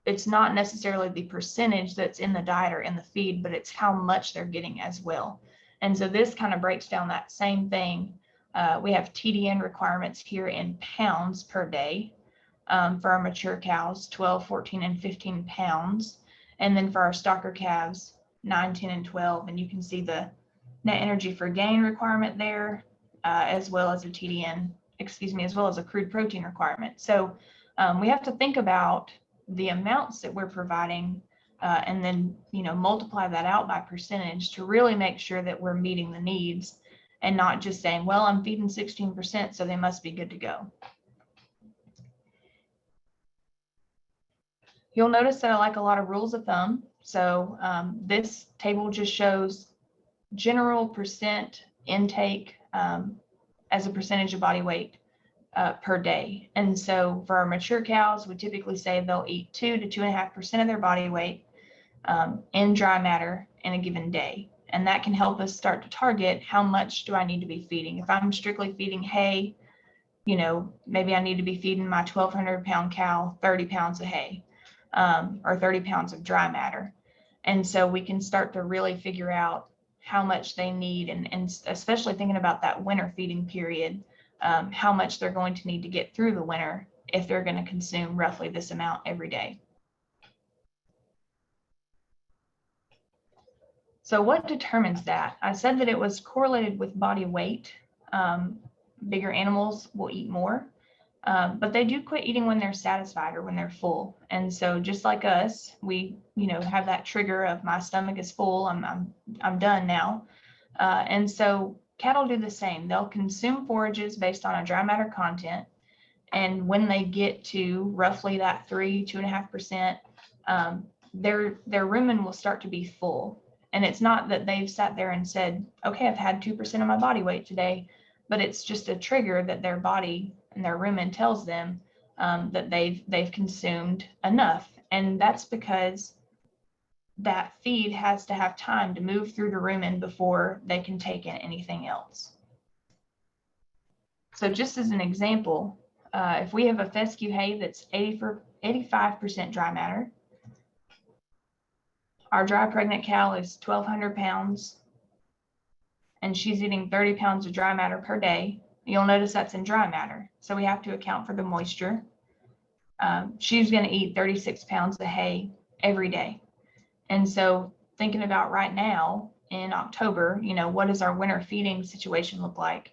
it's not necessarily the percentage that's in the diet or in the feed, but it's how much they're getting as well. And so this kind of breaks down that same thing. We have TDN requirements here in pounds per day for our mature cows, 12, 14, and 15 pounds. And then for our stocker calves, 9, 10, and 12. And you can see the net energy for gain requirement there, as well as a TDN, as well as a crude protein requirement. So we have to think about the amounts that we're providing and then, multiply that out by percentage to really make sure that we're meeting the needs and not just saying, well, I'm feeding 16%, so they must be good to go. You'll notice that I like a lot of rules of thumb. So this table just shows general percent intake as a percentage of body weight per day. And so for our mature cows, we typically say they'll eat 2 to 2.5% of their body weight in dry matter in a given day. And that can help us start to target how much do I need to be feeding. If I'm strictly feeding hay, maybe I need to be feeding my 1,200 pound cow 30 pounds of hay or 30 pounds of dry matter. And so we can start to really figure out how much they need, and especially thinking about that winter feeding period, how much they're going to need to get through the winter if they're going to consume roughly this amount every day. So what determines that? I said that it was correlated with body weight. Bigger animals will eat more, but they do quit eating when they're satisfied or when they're full. And so just like us, we, have that trigger of my stomach is full, I'm done now. And so cattle do the same. They'll consume forages based on a dry matter content. And when they get to roughly that 2.5%, their rumen will start to be full. And it's not that they've sat there and said, okay, I've had 2% of my body weight today, but it's just a trigger that their body and their rumen tells them that they've consumed enough. And that's because that feed has to have time to move through the rumen before they can take in anything else. So just as an example, if we have a fescue hay that's 85% dry matter, our dry pregnant cow is 1,200 pounds, and she's eating 30 pounds of dry matter per day. You'll notice that's in dry matter, so we have to account for the moisture. She's going to eat 36 pounds of hay every day. And so thinking about right now in October, what does our winter feeding situation look like?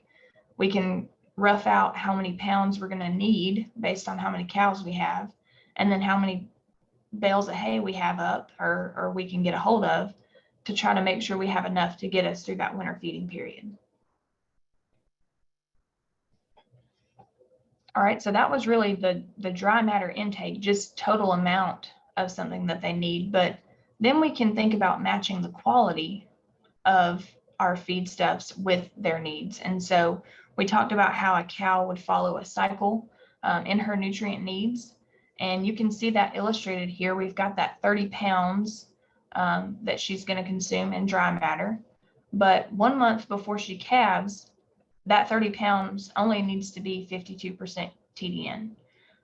We can rough out how many pounds we're going to need based on how many cows we have, and then how many bales of hay we have up or we can get a hold of to try to make sure we have enough to get us through that winter feeding period. All right, so that was really the dry matter intake, just total amount of something that they need. But then we can think about matching the quality of our feedstuffs with their needs. And so we talked about how a cow would follow a cycle in her nutrient needs. And you can see that illustrated here. We've got that 30 pounds that she's going to consume in dry matter. But 1 month before she calves, that 30 pounds only needs to be 52% TDN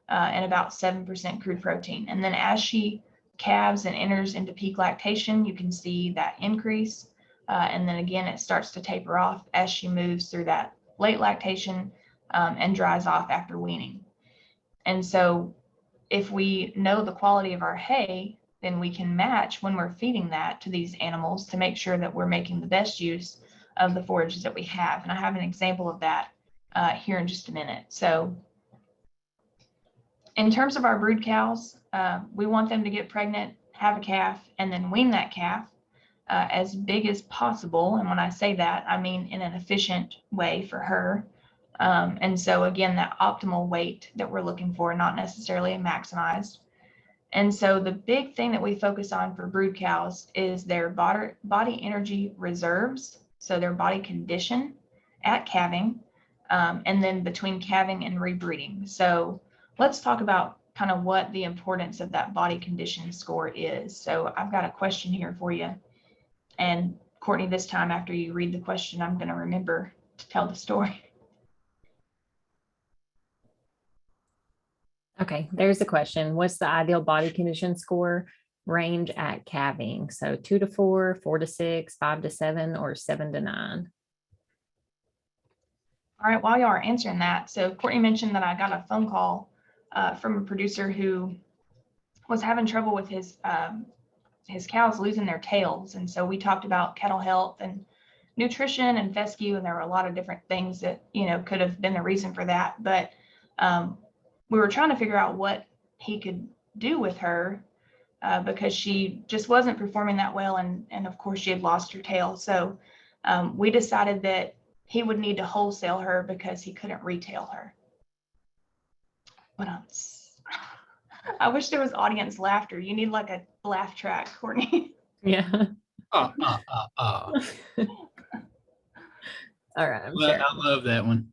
and about 7% crude protein. And then as she calves and enters into peak lactation, you can see that increase. And then again, it starts to taper off as she moves through that late lactation and dries off after weaning. And so if we know the quality of our hay, then we can match when we're feeding that to these animals to make sure that we're making the best use of the forages that we have. And I have an example of that here in just a minute. So in terms of our brood cows, we want them to get pregnant, have a calf, and then wean that calf as big as possible. And when I say that, I mean in an efficient way for her. And so again, that optimal weight that we're looking for, not necessarily maximized. And so the big thing that we focus on for brood cows is their body energy reserves. So their body condition at calving, and then between calving and rebreeding. So let's talk about kind of what the importance of that body condition score is. So I've got a question here for you. And Courtney, this time after you read the question, I'm going to remember to tell the story. Okay, there's the question. What's the ideal body condition score range at calving? So 2 to 4, 4 to 6, 5 to 7, or 7 to 9? All right, while y'all are answering that, so Courtney mentioned that I got a phone call from a producer who was having trouble with his cows losing their tails. And so we talked about cattle health and nutrition and fescue, and there were a lot of different things that, could have been the reason for that. But we were trying to figure out what he could do with her because she just wasn't performing that well. And of course, she had lost her tail. So we decided that he would need to wholesale her because he couldn't retail her. What else? I wish there was audience laughter. You need like a laugh track, Courtney. Yeah. All All right. I'm Well, sure. I love that one.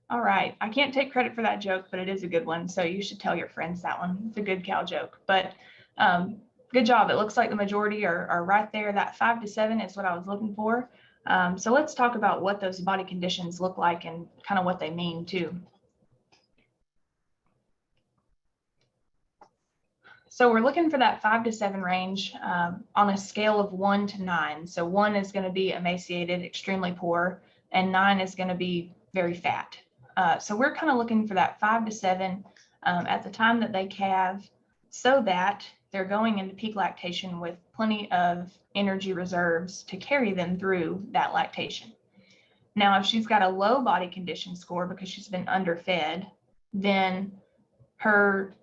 All right. I can't take credit for that joke, but it is a good one. So you should tell your friends that one. It's a good cow joke. But good job. It looks like the majority are right there. That 5 to 7 is what I was looking for. So let's talk about what those body conditions look like and kind of what they mean too. So we're looking for that 5 to 7 range on a scale of 1 to 9. So 1 is going to be emaciated, extremely poor, and 9 is going to be very fat. So we're kind of looking for that 5 to 7 at the time that they calve, so that they're going into peak lactation with plenty of energy reserves to carry them through that lactation. Now, if she's got a low body condition score because she's been underfed, then her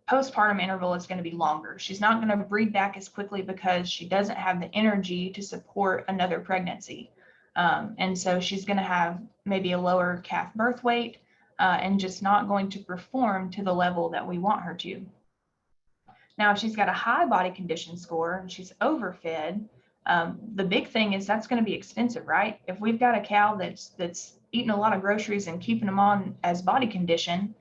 postpartum interval is going to be longer. She's not going to breed back as quickly because she doesn't have the energy to support another pregnancy. And so she's going to have maybe a lower calf birth weight and just not going to perform to the level that we want her to. Now, if she's got a high body condition score and she's overfed, the big thing is that's going to be expensive, right? If we've got a cow that's eating a lot of groceries and keeping them on as body condition,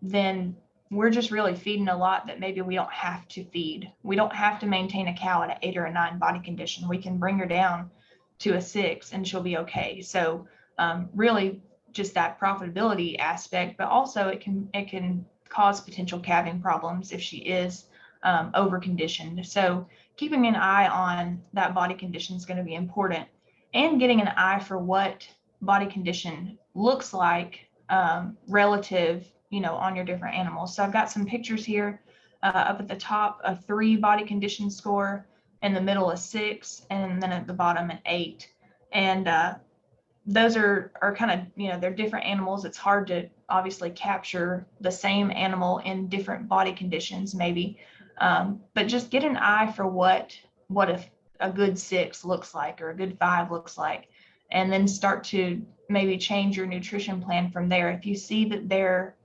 then we're just really feeding a lot that maybe we don't have to feed. We don't have to maintain a cow at an 8 or a 9 body condition. We can bring her down to a 6 and she'll be okay. So really just that profitability aspect, but also it can cause potential calving problems if she is over conditioned. So keeping an eye on that body condition is going to be important, and getting an eye for what body condition looks like relative, on your different animals. So I've got some pictures here up at the top, a 3 body condition score, in the middle a 6, and then at the bottom an 8. And those are kind of, they're different animals. It's hard to obviously capture the same animal in different body conditions maybe, but just get an eye for what if a good 6 looks like or a good 5 looks like, and then start to maybe change your nutrition plan from there. If you see that they're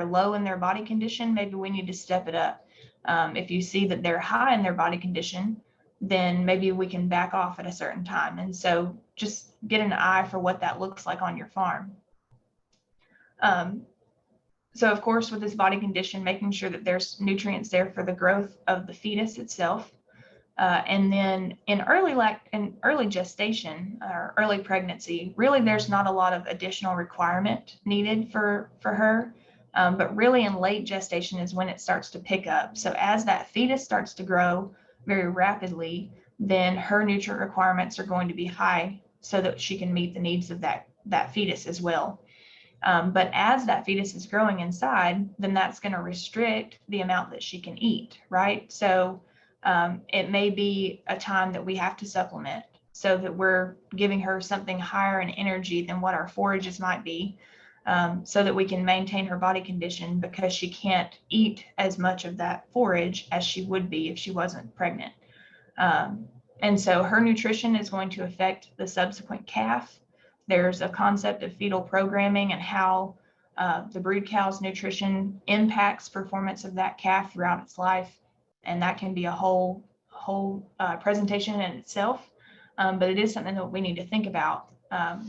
low in their body condition, maybe we need to step it up. If you see that they're high in their body condition, then maybe we can back off at a certain time. And so just get an eye for what that looks like on your farm. So of course, with this body condition, making sure that there's nutrients there for the growth of the fetus itself. And then in early gestation or early pregnancy, really there's not a lot of additional requirement needed for her. But really in late gestation is when it starts to pick up. So as that fetus starts to grow very rapidly, then her nutrient requirements are going to be high so that she can meet the needs of that fetus as well. But as that fetus is growing inside, then that's going to restrict the amount that she can eat, right? So it may be a time that we have to supplement so that we're giving her something higher in energy than what our forages might be, so that we can maintain her body condition, because she can't eat as much of that forage as she would be if she wasn't pregnant. And so her nutrition is going to affect the subsequent calf. There's a concept of fetal programming and how the brood cow's nutrition impacts performance of that calf throughout its life. And that can be a whole presentation in itself. But it is something that we need to think about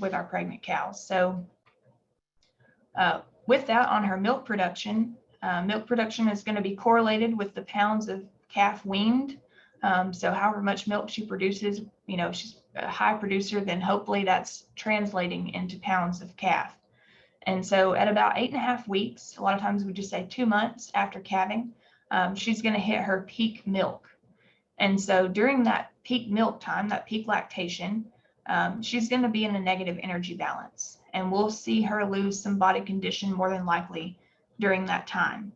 with our pregnant cows. So with that, on her milk production is going to be correlated with the pounds of calf weaned. So however much milk she produces, if she's a high producer, then hopefully that's translating into pounds of calf. And so at about 8.5 weeks, a lot of times we just say 2 months after calving, she's going to hit her peak milk. And so during that peak milk time, that peak lactation, she's going to be in a negative energy balance. And we'll see her lose some body condition more than likely during that time.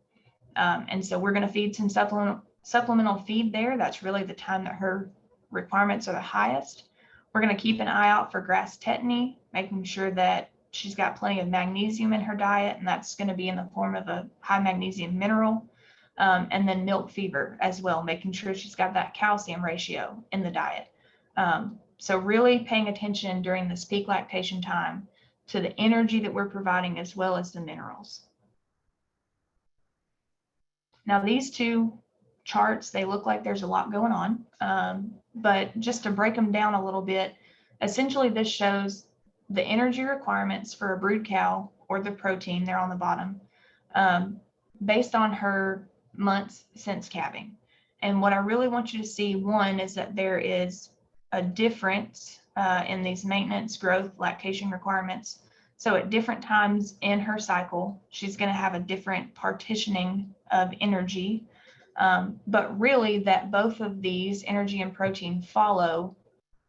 And so we're going to feed some supplemental feed there. That's really the time that her requirements are the highest. We're going to keep an eye out for grass tetany, making sure that she's got plenty of magnesium in her diet, and that's going to be in the form of a high magnesium mineral. And then milk fever as well, making sure she's got that calcium ratio in the diet. So really paying attention during this peak lactation time to the energy that we're providing as well as the minerals. Now these two charts, they look like there's a lot going on, but just to break them down a little bit, essentially this shows the energy requirements for a brood cow, or the protein there on the bottom, based on her months since calving. And what I really want you to see, one, is that there is a difference in these maintenance, growth, lactation requirements. So at different times in her cycle, she's going to have a different partitioning of energy, but really that both of these, energy and protein, follow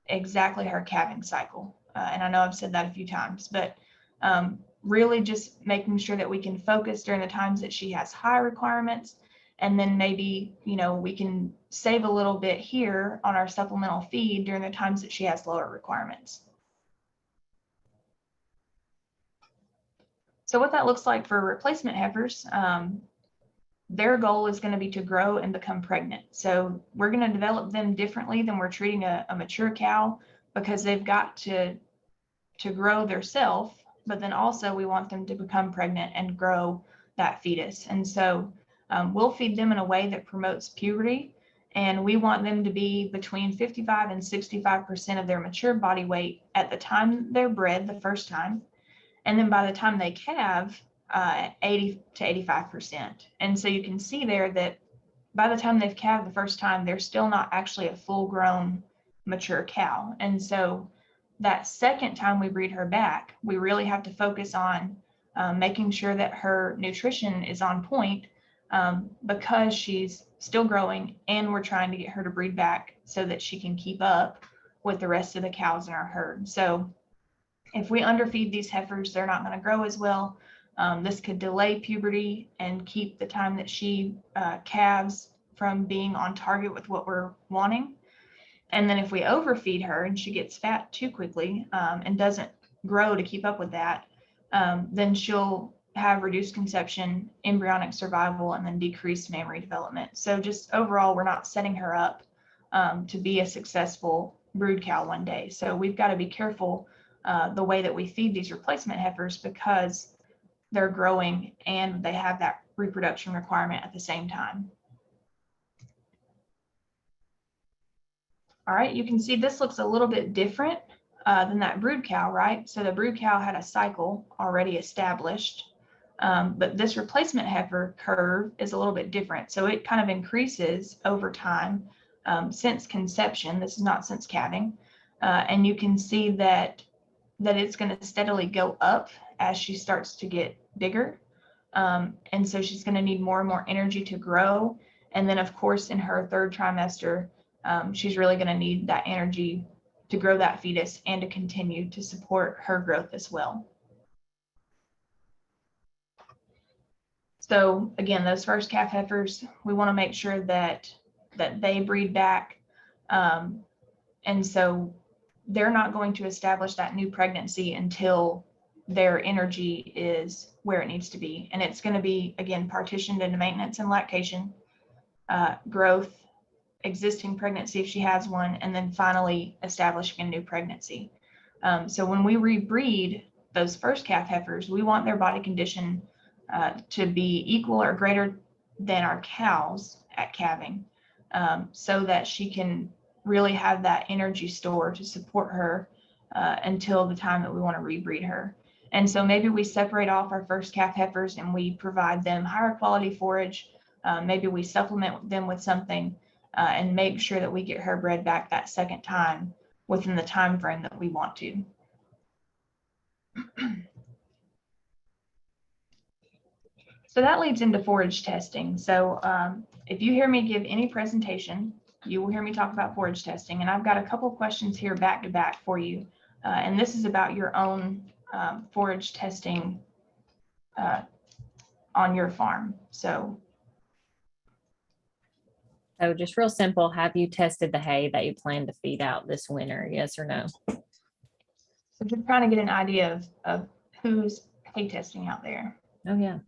exactly her calving cycle. And I know I've said that a few times, but really just making sure that we can focus during the times that she has high requirements, and then maybe, we can save a little bit here on our supplemental feed during the times that she has lower requirements. So what that looks like for replacement heifers, their goal is going to be to grow and become pregnant. So we're going to develop them differently than we're treating a mature cow, because they've got to grow their self, but then also we want them to become pregnant and grow that fetus. And so we'll feed them in a way that promotes puberty, and we want them to be between 55 and 65% of their mature body weight at the time they're bred the first time. And then by the time they calve, 80 to 85%. And so you can see there that by the time they've calved the first time, they're still not actually a full grown mature cow. And so that second time we breed her back, we really have to focus on making sure that her nutrition is on point, because she's still growing, and we're trying to get her to breed back so that she can keep up with the rest of the cows in our herd. So if we underfeed these heifers, they're not going to grow as well. This could delay puberty and keep the time that she calves from being on target with what we're wanting. And then if we overfeed her and she gets fat too quickly and doesn't grow to keep up with that, then she'll have reduced conception, embryonic survival, and then decreased mammary development. So just overall, we're not setting her up to be a successful brood cow one day. So we've got to be careful the way that we feed these replacement heifers, because they're growing and they have that reproduction requirement at the same time. All right, you can see this looks a little bit different than that brood cow, right? So the brood cow had a cycle already established, but this replacement heifer curve is a little bit different. So it kind of increases over time since conception. This is not since calving. And you can see that it's going to steadily go up as she starts to get bigger. And so she's going to need more and more energy to grow. And then, of course, in her third trimester, she's really going to need that energy to grow that fetus and to continue to support her growth as well. So again, those first calf heifers, we want to make sure that they breed back. And so they're not going to establish that new pregnancy until their energy is where it needs to be. And it's going to be, again, partitioned into maintenance and lactation, growth, existing pregnancy if she has one, and then finally establishing a new pregnancy. So when we rebreed those first calf heifers, we want their body condition to be equal or greater than our cows at calving, so that she can really have that energy store to support her until the time that we want to rebreed her. And so maybe we separate off our first calf heifers and we provide them higher quality forage. Maybe we supplement them with something and make sure that we get her bred back that second time within the time frame that we want to. So that leads into forage testing. So if you hear me give any presentation, you will hear me talk about forage testing. And I've got a couple of questions here back to back for you. And this is about your own forage testing on your farm. So just real simple, have you tested the hay that you plan to feed out this winter? Yes or no? So just trying to get an idea of who's hay testing out there? Oh, yeah.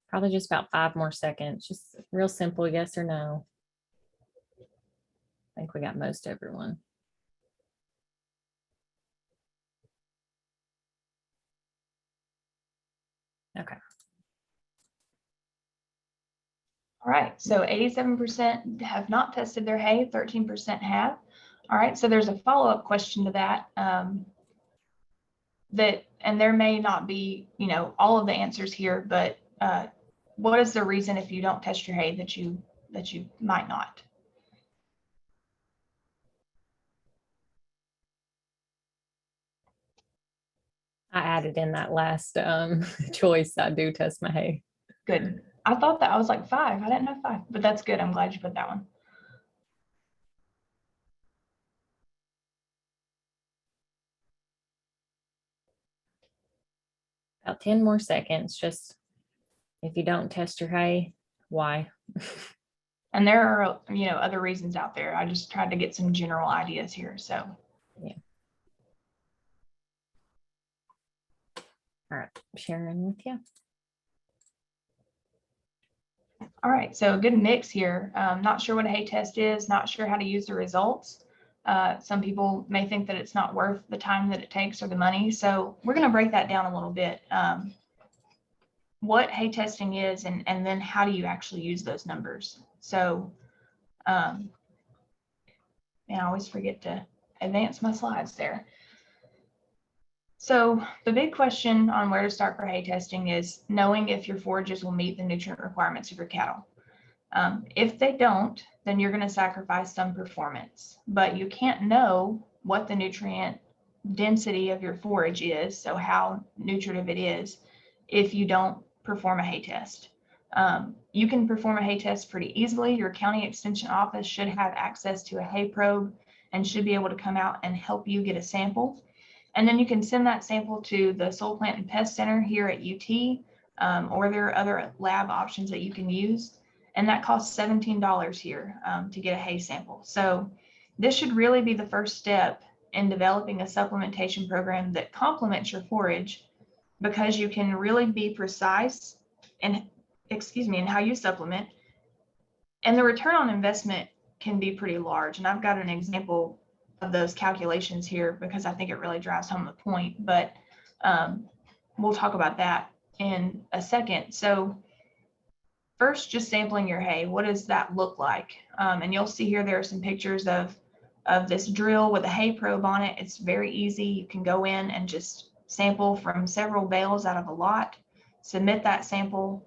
Probably just about 5 more seconds. Just real simple, yes or no. I think we got most everyone. Okay. All right, so 87% have not tested their hay, 13% have. All right, so there's a follow-up question to that. And there may not be, all of the answers here, but what is the reason if you don't test your hay that you might not? I added in that last choice. I do test my hay. Good. I thought that I was like 5. I didn't have 5, but that's good. I'm glad you put that one. About 10 more seconds. Just if you don't test your hay, why? And there are, other reasons out there. I just tried to get some general ideas here. So, yeah. All right, sharing with you. All right, so a good mix here. Not sure what a hay test is, not sure how to use the results. Some people may think that it's not worth the time that it takes or the money. So we're going to break that down a little bit. What hay testing is, and then how do you actually use those numbers? So, and I always forget to advance my slides there. So the big question on where to start for hay testing is knowing if your forages will meet the nutrient requirements of your cattle. If they don't, then you're going to sacrifice some performance, but you can't know what the nutrient density of your forage is, so how nutritive it is, if you don't perform a hay test. You can perform a hay test pretty easily. Your county extension office should have access to a hay probe and should be able to come out and help you get a sample. And then you can send that sample to the Soil Plant and Pest Center here at UT, or there are other lab options that you can use. And that costs $17 here to get a hay sample. So this should really be the first step in developing a supplementation program that complements your forage, because you can really be precise in how you supplement. And the return on investment can be pretty large. And I've got an example of those calculations here because I think it really drives home the point, but we'll talk about that in a second. So first, just sampling your hay. What does that look like? And you'll see here, there are some pictures of this drill with a hay probe on it. It's very easy. You can go in and just sample from several bales out of a lot, submit that sample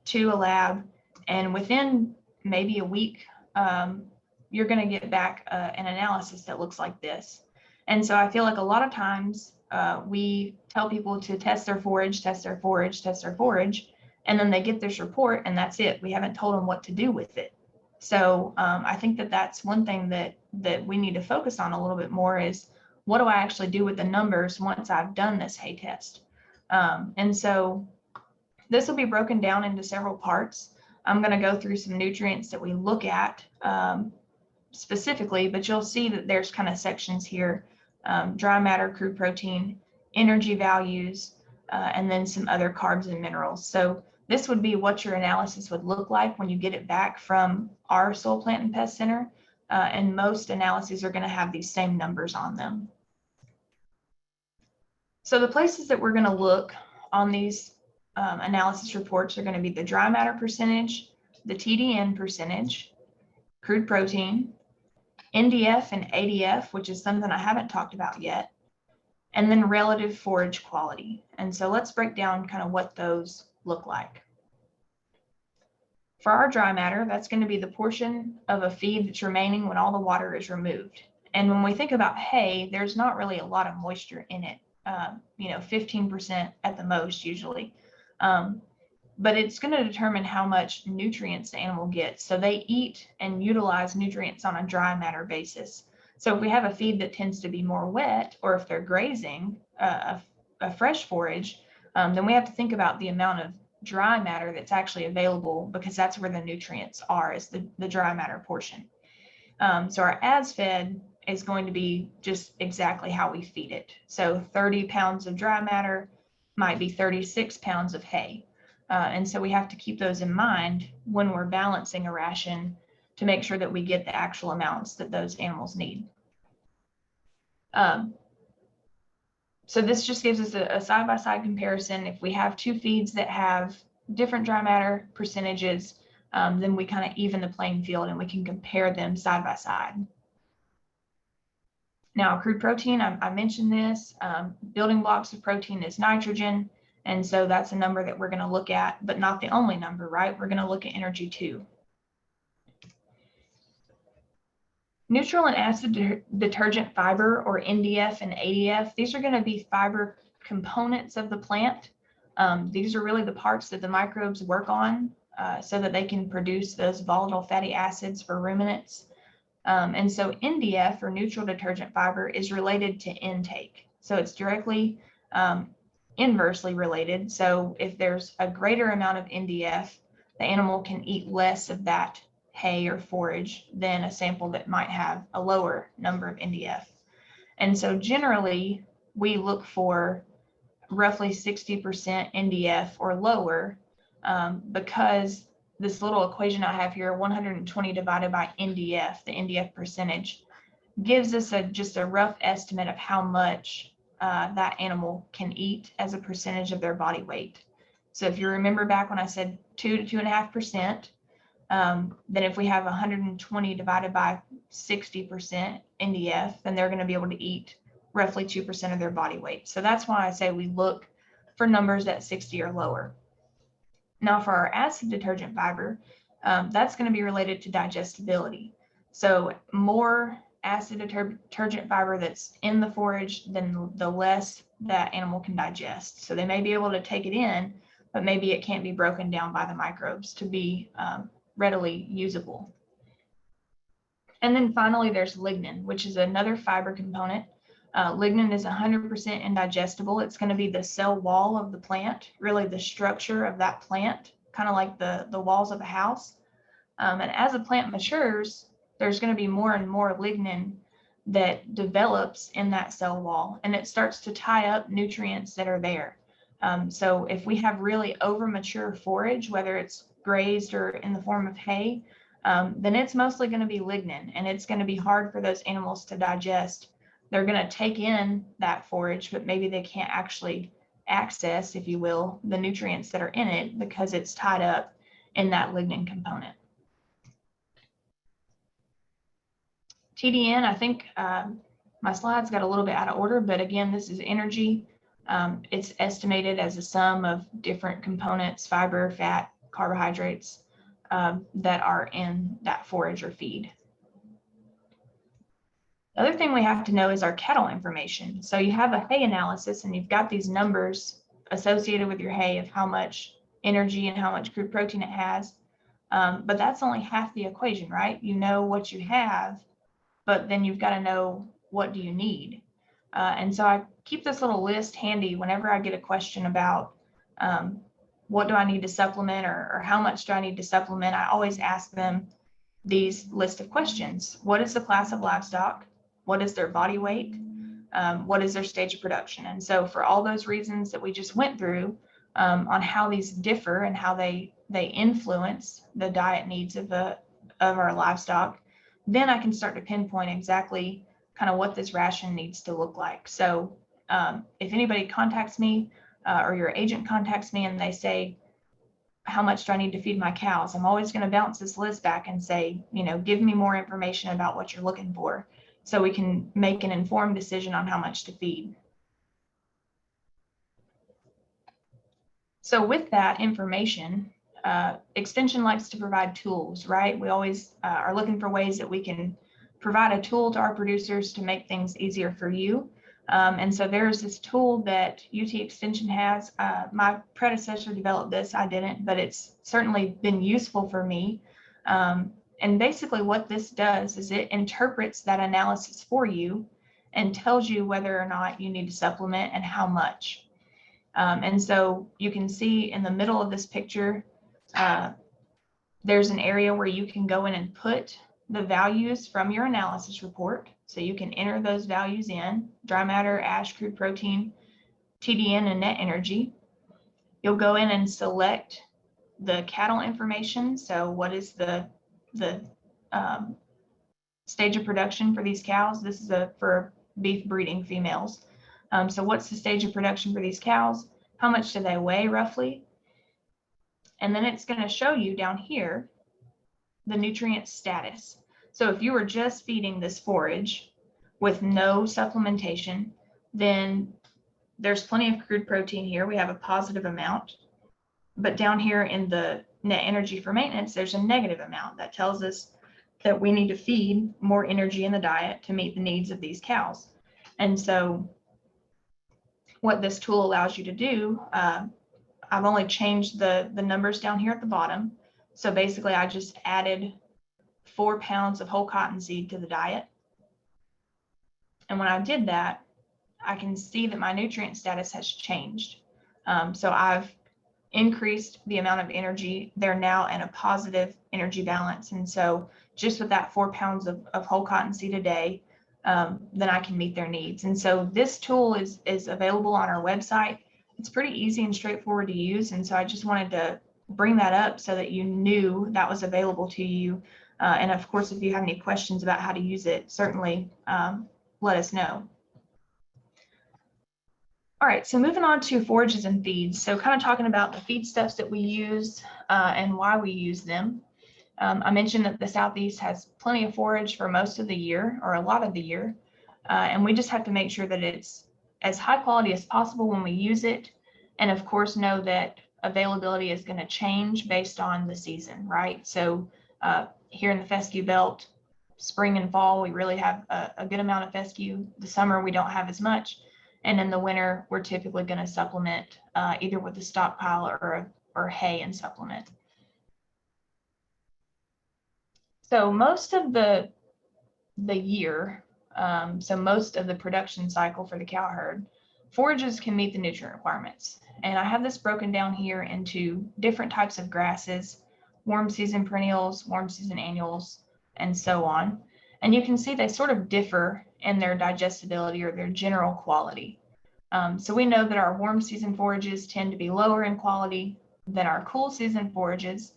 to a lab, and within maybe a week, you're going to get back an analysis that looks like this. And so I feel like a lot of times we tell people to test their forage, and then they get this report and that's it. We haven't told them what to do with it. So I think that that's one thing that we need to focus on a little bit more is, what do I actually do with the numbers once I've done this hay test? And so this will be broken down into several parts. I'm going to go through some nutrients that we look at specifically, but you'll see that there's kind of sections here, dry matter, crude protein, energy values, and then some other carbs and minerals. So this would be what your analysis would look like when you get it back from our Soil Plant and Pest Center. And most analyses are going to have these same numbers on them. So the places that we're going to look on these analysis reports are going to be the dry matter percentage, the TDN percentage, crude protein, NDF and ADF, which is something I haven't talked about yet, and then relative forage quality. And so let's break down kind of what those look like. For our dry matter, that's going to be the portion of a feed that's remaining when all the water is removed. And when we think about hay, there's not really a lot of moisture in it, 15% at the most usually. But it's going to determine how much nutrients the animal gets. So they eat and utilize nutrients on a dry matter basis. So if we have a feed that tends to be more wet, or if they're grazing a fresh forage, then we have to think about the amount of dry matter that's actually available, because that's where the nutrients are, is the dry matter portion. So our as fed is going to be just exactly how we feed it. So 30 pounds of dry matter might be 36 pounds of hay. And so we have to keep those in mind when we're balancing a ration to make sure that we get the actual amounts that those animals need. So this just gives us a side-by-side comparison. If we have two feeds that have different dry matter percentages, then we kind of even the playing field and we can compare them side by side. Now, crude protein, I mentioned this, building blocks of protein is nitrogen. And so that's a number that we're going to look at, but not the only number, right? We're going to look at energy too. Neutral and acid detergent fiber, or NDF and ADF, these are going to be fiber components of the plant. These are really the parts that the microbes work on so that they can produce those volatile fatty acids for ruminants. And so NDF, or neutral detergent fiber, is related to intake. So it's directly inversely related. So if there's a greater amount of NDF, the animal can eat less of that hay or forage than a sample that might have a lower number of NDF. And so generally, we look for roughly 60% NDF or lower because this little equation I have here, 120 divided by NDF, the NDF percentage, gives us just a rough estimate of how much that animal can eat as a percentage of their body weight. So if you remember back when I said 2 to 2.5%, then if we have 120 divided by 60% NDF, then they're going to be able to eat roughly 2% of their body weight. So that's why I say we look for numbers at 60 or lower. Now for our acid detergent fiber, that's going to be related to digestibility. So more acid detergent fiber that's in the forage, then the less that animal can digest. So they may be able to take it in, but maybe it can't be broken down by the microbes to be readily usable. And then finally, there's lignin, which is another fiber component. Lignin is 100% indigestible. It's going to be the cell wall of the plant, really the structure of that plant, kind of like the walls of a house. And as a plant matures, there's going to be more and more lignin that develops in that cell wall, and it starts to tie up nutrients that are there. So if we have really over-mature forage, whether it's grazed or in the form of hay, then it's mostly going to be lignin, and it's going to be hard for those animals to digest. They're going to take in that forage, but maybe they can't actually access, if you will, the nutrients that are in it because it's tied up in that lignin component. TDN, I think my slides got a little bit out of order, but again, this is energy. It's estimated as a sum of different components, fiber, fat, carbohydrates, that are in that forage or feed. The other thing we have to know is our cattle information. So you have a hay analysis and you've got these numbers associated with your hay of how much energy and how much crude protein it has. But that's only half the equation, right? You know what you have, but then you've got to know what do you need. And so I keep this little list handy whenever I get a question about what do I need to supplement or how much do I need to supplement. I always ask them these list of questions. What is the class of livestock? What is their body weight? What is their stage of production? And so for all those reasons that we just went through on how these differ and how they influence the diet needs of our livestock, then I can start to pinpoint exactly kind of what this ration needs to look like. So if anybody contacts me or your agent contacts me and they say, how much do I need to feed my cows? I'm always going to bounce this list back and say, give me more information about what you're looking for so we can make an informed decision on how much to feed. So with that information, Extension likes to provide tools, right? We always are looking for ways that we can provide a tool to our producers to make things easier for you. And so there's this tool that UT Extension has. My predecessor developed this, I didn't, but it's certainly been useful for me. And basically what this does is it interprets that analysis for you and tells you whether or not you need to supplement and how much. And so you can see in the middle of this picture, there's an area where you can go in and put the values from your analysis report. So you can enter those values in: dry matter, ash, crude protein, TDN, and net energy. You'll go in and select the cattle information. So what is the stage of production for these cows? This is for beef breeding females. So what's the stage of production for these cows? How much do they weigh roughly? And then it's going to show you down here the nutrient status. So if you were just feeding this forage with no supplementation, then there's plenty of crude protein here. We have a positive amount. But down here in the net energy for maintenance, there's a negative amount that tells us that we need to feed more energy in the diet to meet the needs of these cows. And so what this tool allows you to do, I've only changed the numbers down here at the bottom. So basically I just added 4 pounds of whole cottonseed to the diet. And when I did that, I can see that my nutrient status has changed. So I've increased the amount of energy. They're now in a positive energy balance. And so just with that 4 pounds of whole cottonseed a day, then I can meet their needs. And so this tool is available on our website. It's pretty easy and straightforward to use. And so I just wanted to bring that up so that you knew that was available to you. And of course, if you have any questions about how to use it, certainly let us know. All right, so moving on to forages and feeds. So kind of talking about the feedstuffs that we use and why we use them. I mentioned that the Southeast has plenty of forage for most of the year, or a lot of the year. And we just have to make sure that it's as high quality as possible when we use it. And of course, know that availability is going to change based on the season, right? So here in the fescue belt, spring and fall, we really have a good amount of fescue. The summer, we don't have as much. And in the winter, we're typically going to supplement either with a stockpile or hay and supplement. So most of the year, so most of the production cycle for the cow herd, forages can meet the nutrient requirements. And I have this broken down here into different types of grasses, warm season perennials, warm season annuals, and so on. And you can see they sort of differ in their digestibility or their general quality. So we know that our warm season forages tend to be lower in quality than our cool season forages.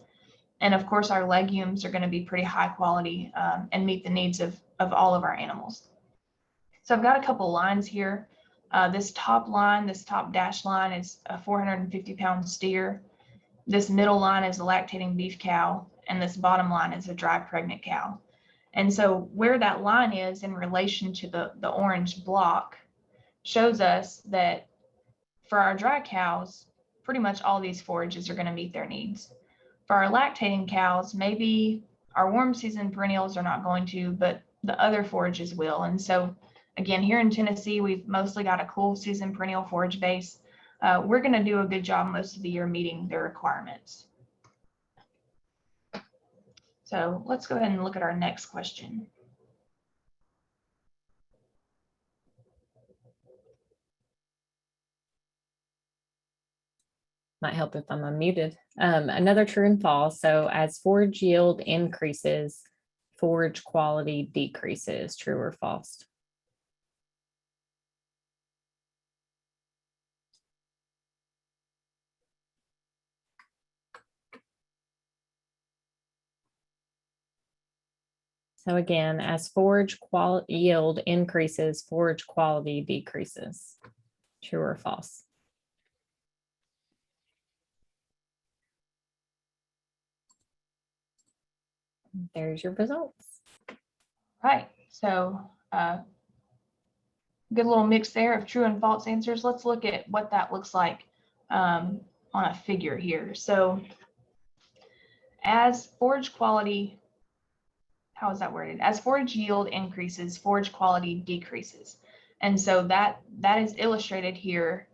And of course, our legumes are going to be pretty high quality and meet the needs of all of our animals. So I've got a couple lines here. This top line, this top dash line is a 450-pound steer. This middle line is a lactating beef cow, and this bottom line is a dry pregnant cow. And so where that line is in relation to the orange block shows us that for our dry cows, pretty much all these forages are going to meet their needs. For our lactating cows, maybe our warm season perennials are not going to, but the other forages will. And so again, here in Tennessee, we've mostly got a cool season perennial forage base. We're going to do a good job most of the year meeting their requirements. So let's go ahead and look at our next question. Might help if I'm unmuted. Another true and false. So as forage yield increases, forage quality decreases, true or false? So again, as forage yield increases, forage quality decreases, true or false? There's your results. Right, so good little mix there of true and false answers. Let's look at what that looks like on a figure here. So as forage quality, how is that worded? As forage yield increases, forage quality decreases. And so that is illustrated here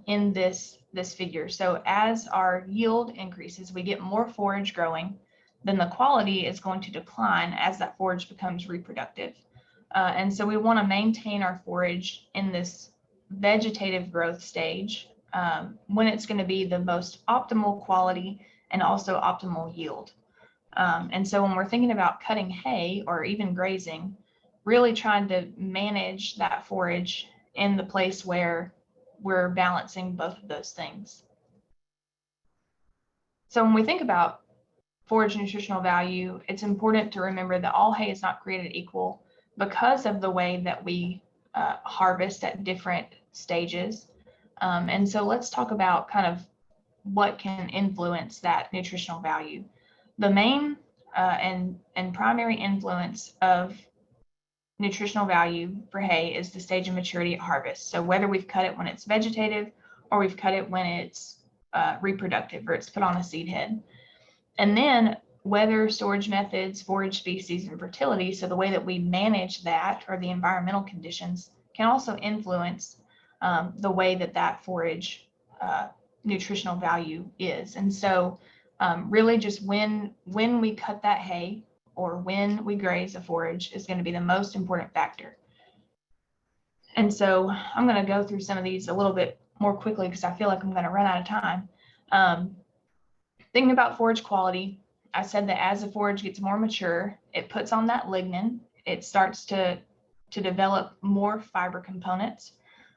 in this figure. So as our yield increases, we get more forage growing, then the quality is going to decline as that forage becomes reproductive. And so we want to maintain our forage in this vegetative growth stage when it's going to be the most optimal quality and also optimal yield. And so when we're thinking about cutting hay or even grazing, really trying to manage that forage in the place where we're balancing both of those things. So when we think about forage nutritional value, it's important to remember that all hay is not created equal because of the way that we harvest at different stages. And so let's talk about kind of what can influence that nutritional value. The main and primary influence of nutritional value for hay is the stage of maturity at harvest. So whether we've cut it when it's vegetative or we've cut it when it's reproductive or it's put on a seed head. And then weather, storage methods, forage species, and fertility. So the way that we manage that or the environmental conditions can also influence the way that that forage nutritional value is. And so really just when we cut that hay or when we graze a forage is going to be the most important factor. And so I'm going to go through some of these a little bit more quickly because I feel like I'm going to run out of time. Thinking about forage quality, I said that as the forage gets more mature, it puts on that lignin. It starts to develop more fiber components,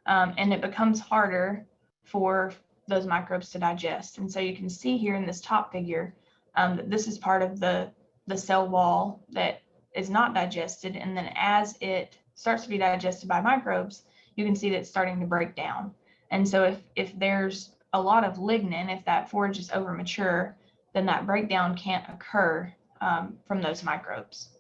and it becomes harder for those microbes to digest. And so you can see here in this top figure that this is part of the cell wall that is not digested. And then as it starts to be digested by microbes, you can see that it's starting to break down. And so if there's a lot of lignin, if that forage is over mature, then that breakdown can't occur from those microbes.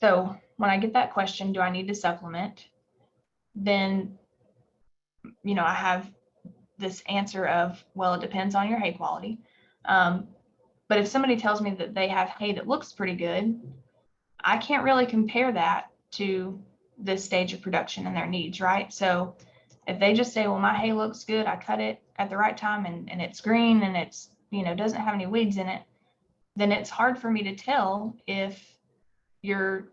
So when I get that question, do I need to supplement? Then, I have this answer of, well, it depends on your hay quality. But if somebody tells me that they have hay that looks pretty good, I can't really compare that to this stage of production and their needs, right? So if they just say, well, my hay looks good, I cut it at the right time and it's green and it's, doesn't have any weeds in it, then it's hard for me to tell if your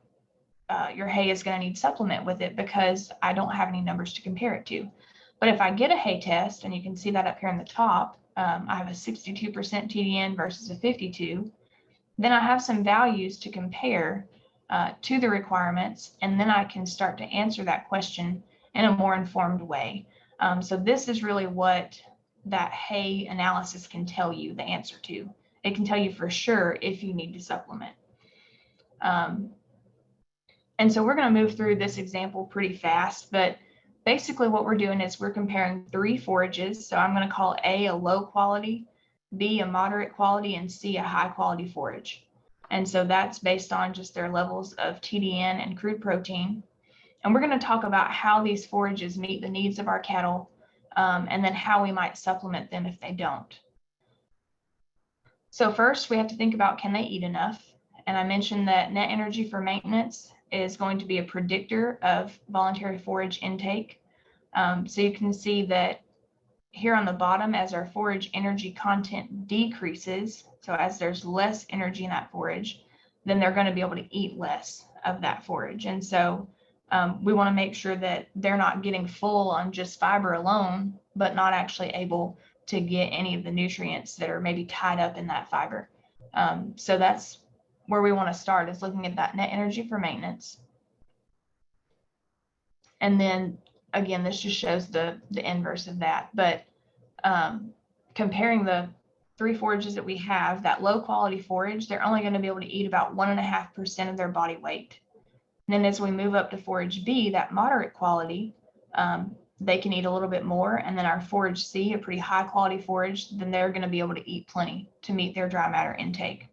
hay is going to need supplement with it because I don't have any numbers to compare it to. But if I get a hay test, and you can see that up here in the top, I have a 62% TDN versus a 52, then I have some values to compare to the requirements, and then I can start to answer that question in a more informed way. So this is really what that hay analysis can tell you the answer to. It can tell you for sure if you need to supplement. And so we're going to move through this example pretty fast, but basically what we're doing is we're comparing 3 forages. So I'm going to call A a low quality, B a moderate quality, and C a high quality forage. And so that's based on just their levels of TDN and crude protein. And we're going to talk about how these forages meet the needs of our cattle, and then how we might supplement them if they don't. So first we have to think about, can they eat enough? And I mentioned that net energy for maintenance is going to be a predictor of voluntary forage intake. So you can see that here on the bottom, as our forage energy content decreases, so as there's less energy in that forage, then they're going to be able to eat less of that forage. And so we want to make sure that they're not getting full on just fiber alone, but not actually able to get any of the nutrients that are maybe tied up in that fiber. So that's where we want to start, is looking at that net energy for maintenance. And then again, this just shows the inverse of that. But comparing the 3 forages that we have, that low quality forage, they're only going to be able to eat about 1.5% of their body weight. And then as we move up to forage B, that moderate quality, they can eat a little bit more. And then our forage C, a pretty high quality forage, then they're going to be able to eat plenty to meet their dry matter intake.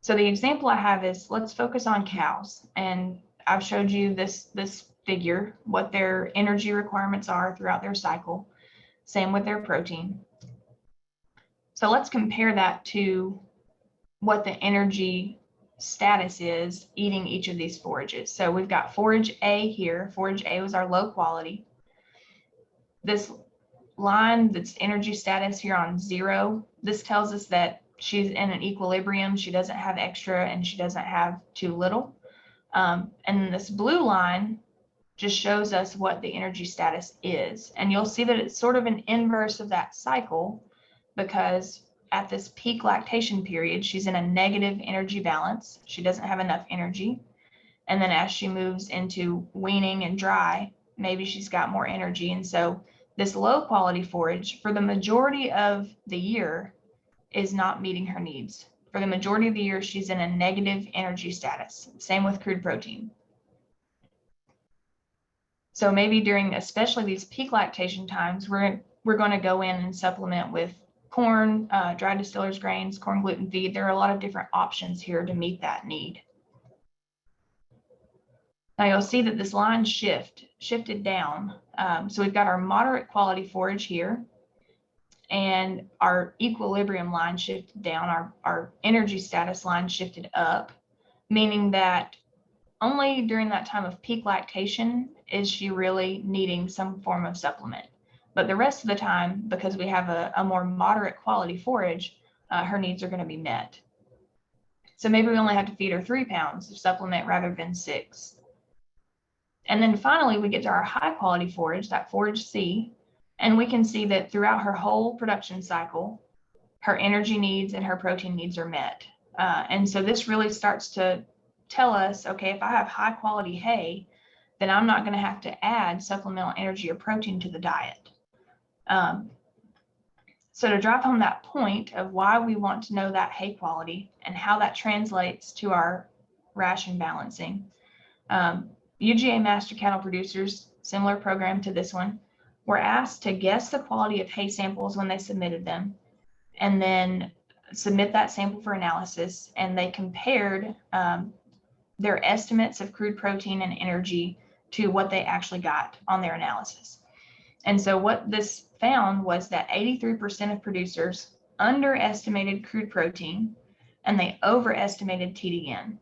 So the example I have is, let's focus on cows. And I've showed you this figure, what their energy requirements are throughout their cycle. Same with their protein. So let's compare that to what the energy status is eating each of these forages. So we've got forage A here. Forage A was our low quality. This line that's energy status here on 0, this tells us that she's in an equilibrium. She doesn't have extra and she doesn't have too little. And then this blue line just shows us what the energy status is. And you'll see that it's sort of an inverse of that cycle, because at this peak lactation period, she's in a negative energy balance. She doesn't have enough energy. And then as she moves into weaning and dry, maybe she's got more energy. And so this low quality forage for the majority of the year is not meeting her needs. For the majority of the year, she's in a negative energy status. Same with crude protein. So maybe during especially these peak lactation times, we're going to go in and supplement with corn, dry distillers grains, corn gluten feed. There are a lot of different options here to meet that need. Now you'll see that this line shifted down. So we've got our moderate quality forage here, and our equilibrium line shifted down. Our energy status line shifted up, meaning that only during that time of peak lactation is she really needing some form of supplement. But the rest of the time, because we have a more moderate quality forage, her needs are going to be met. So maybe we only have to feed her 3 pounds of supplement rather than 6. And then finally, we get to our high quality forage, that forage C, and we can see that throughout her whole production cycle, her energy needs and her protein needs are met. And so this really starts to tell us, okay, if I have high quality hay, then I'm not going to have to add supplemental energy or protein to the diet. So to drive home that point of why we want to know that hay quality and how that translates to our ration balancing, UGA Master Cattle Producers, similar program to this one, were asked to guess the quality of hay samples when they submitted them, and then submit that sample for analysis. And they compared their estimates of crude protein and energy to what they actually got on their analysis. And so what this found was that 83% of producers underestimated crude protein and they overestimated TDN.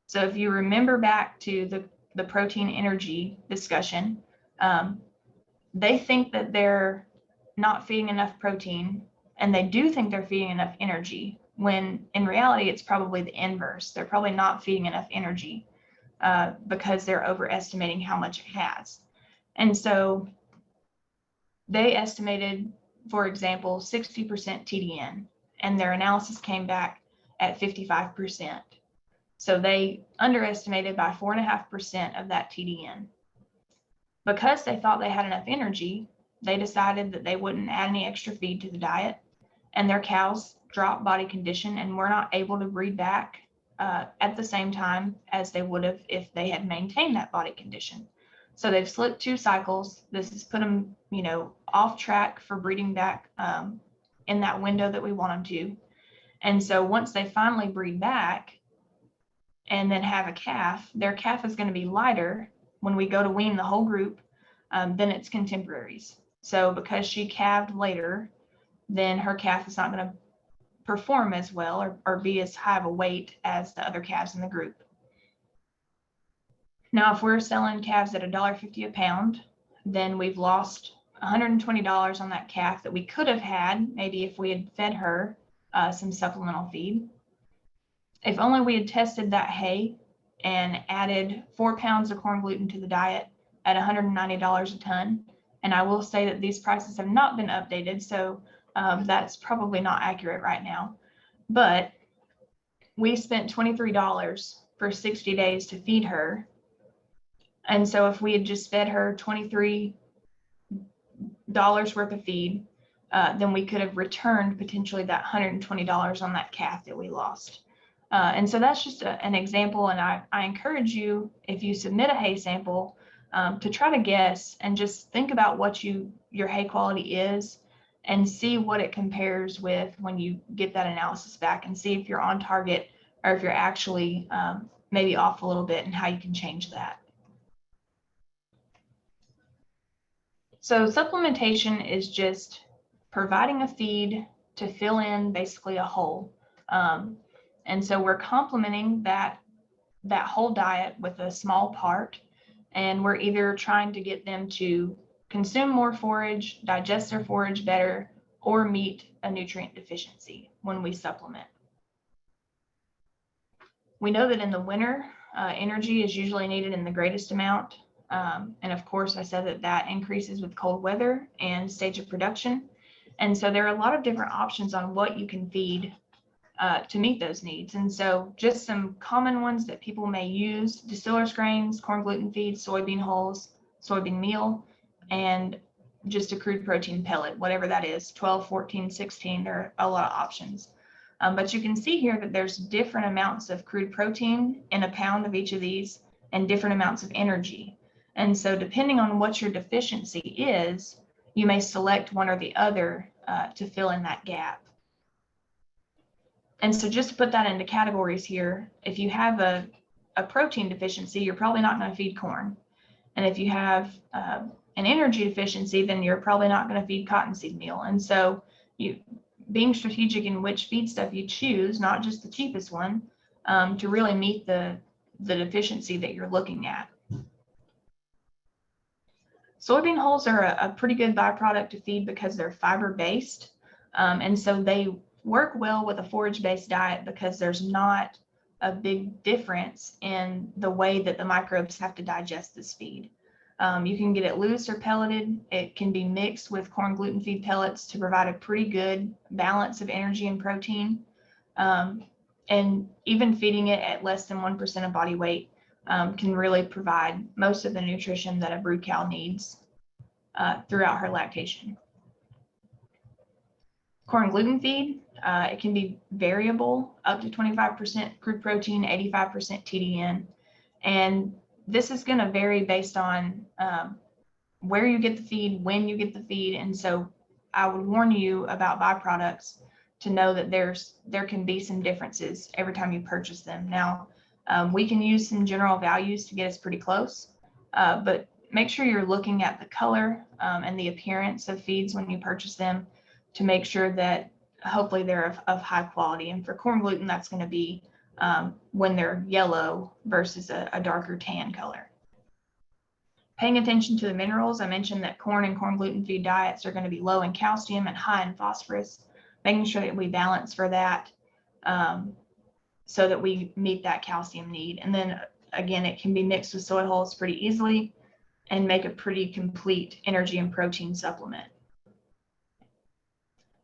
So if you remember back to the protein energy discussion, they think that they're not feeding enough protein, and they do think they're feeding enough energy, when in reality, it's probably the inverse. They're probably not feeding enough energy because they're overestimating how much it has. And so they estimated, for example, 60% TDN, and their analysis came back at 55%. So they underestimated by 4.5% of that TDN. Because they thought they had enough energy, they decided that they wouldn't add any extra feed to the diet, and their cows dropped body condition and were not able to breed back at the same time as they would have if they had maintained that body condition. So they've slipped 2 cycles. This has put them, off track for breeding back in that window that we want them to. And so once they finally breed back and then have a calf, their calf is going to be lighter when we go to wean the whole group than its contemporaries. So because she calved later, then her calf is not going to perform as well or be as high of a weight as the other calves in the group. Now, if we're selling calves at $1.50 a pound, then we've lost $120 on that calf that we could have had maybe if we had fed her some supplemental feed. If only we had tested that hay and added 4 pounds of corn gluten to the diet at $190 a ton. And I will say that these prices have not been updated, so that's probably not accurate right now. But we spent $23 for 60 days to feed her. And so if we had just fed her $23 worth of feed, then we could have returned potentially that $120 on that calf that we lost. And so that's just an example. And I encourage you, if you submit a hay sample, to try to guess and just think about what your hay quality is and see what it compares with when you get that analysis back, and see if you're on target or if you're actually maybe off a little bit and how you can change that. So supplementation is just providing a feed to fill in basically a hole. And so we're complementing that whole diet with a small part, and we're either trying to get them to consume more forage, digest their forage better, or meet a nutrient deficiency when we supplement. We know that in the winter, energy is usually needed in the greatest amount. And of course, I said that that increases with cold weather and stage of production. And so there are a lot of different options on what you can feed to meet those needs. And so just some common ones that people may use: distillers grains, corn gluten feed, soybean hulls, soybean meal, and just a crude protein pellet, whatever that is, 12, 14, 16, there are a lot of options. But you can see here that there's different amounts of crude protein in a pound of each of these and different amounts of energy. And so depending on what your deficiency is, you may select one or the other to fill in that gap. And so just to put that into categories here, if you have a protein deficiency, you're probably not going to feed corn. And if you have an energy deficiency, then you're probably not going to feed cottonseed meal. And so being strategic in which feed stuff you choose, not just the cheapest one, to really meet the deficiency that you're looking at. Soybean hulls are a pretty good byproduct to feed because they're fiber-based. And so they work well with a forage-based diet because there's not a big difference in the way that the microbes have to digest this feed. You can get it loose or pelleted. It can be mixed with corn gluten feed pellets to provide a pretty good balance of energy and protein. And even feeding it at less than 1% of body weight can really provide most of the nutrition that a brood cow needs throughout her lactation. Corn gluten feed, it can be variable, up to 25% crude protein, 85% TDN. And this is going to vary based on where you get the feed, when you get the feed. And so I would warn you about byproducts to know that there can be some differences every time you purchase them. Now, we can use some general values to get us pretty close, but make sure you're looking at the color and the appearance of feeds when you purchase them to make sure that hopefully they're of high quality. And for corn gluten, that's going to be when they're yellow versus a darker tan color. Paying attention to the minerals, I mentioned that corn and corn gluten feed diets are going to be low in calcium and high in phosphorus, making sure that we balance for that so that we meet that calcium need. And then again, it can be mixed with soy hulls pretty easily and make a pretty complete energy and protein supplement.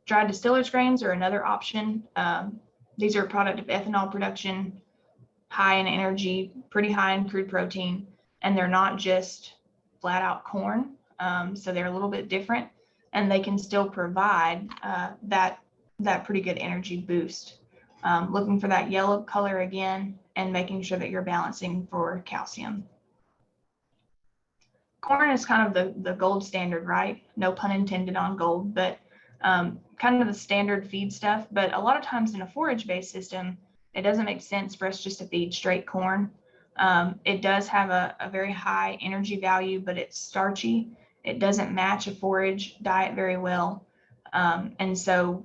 Dried distillers grains are another option. These are a product of ethanol production, high in energy, pretty high in crude protein, and they're not just flat out corn. So they're a little bit different, and they can still provide that pretty good energy boost. Looking for that yellow color again and making sure that you're balancing for calcium. Corn is kind of the gold standard, right? No pun intended on gold, but kind of the standard feed stuff. But a lot of times in a forage-based system, it doesn't make sense for us just to feed straight corn. It does have a very high energy value, but it's starchy. It doesn't match a forage diet very well. And so,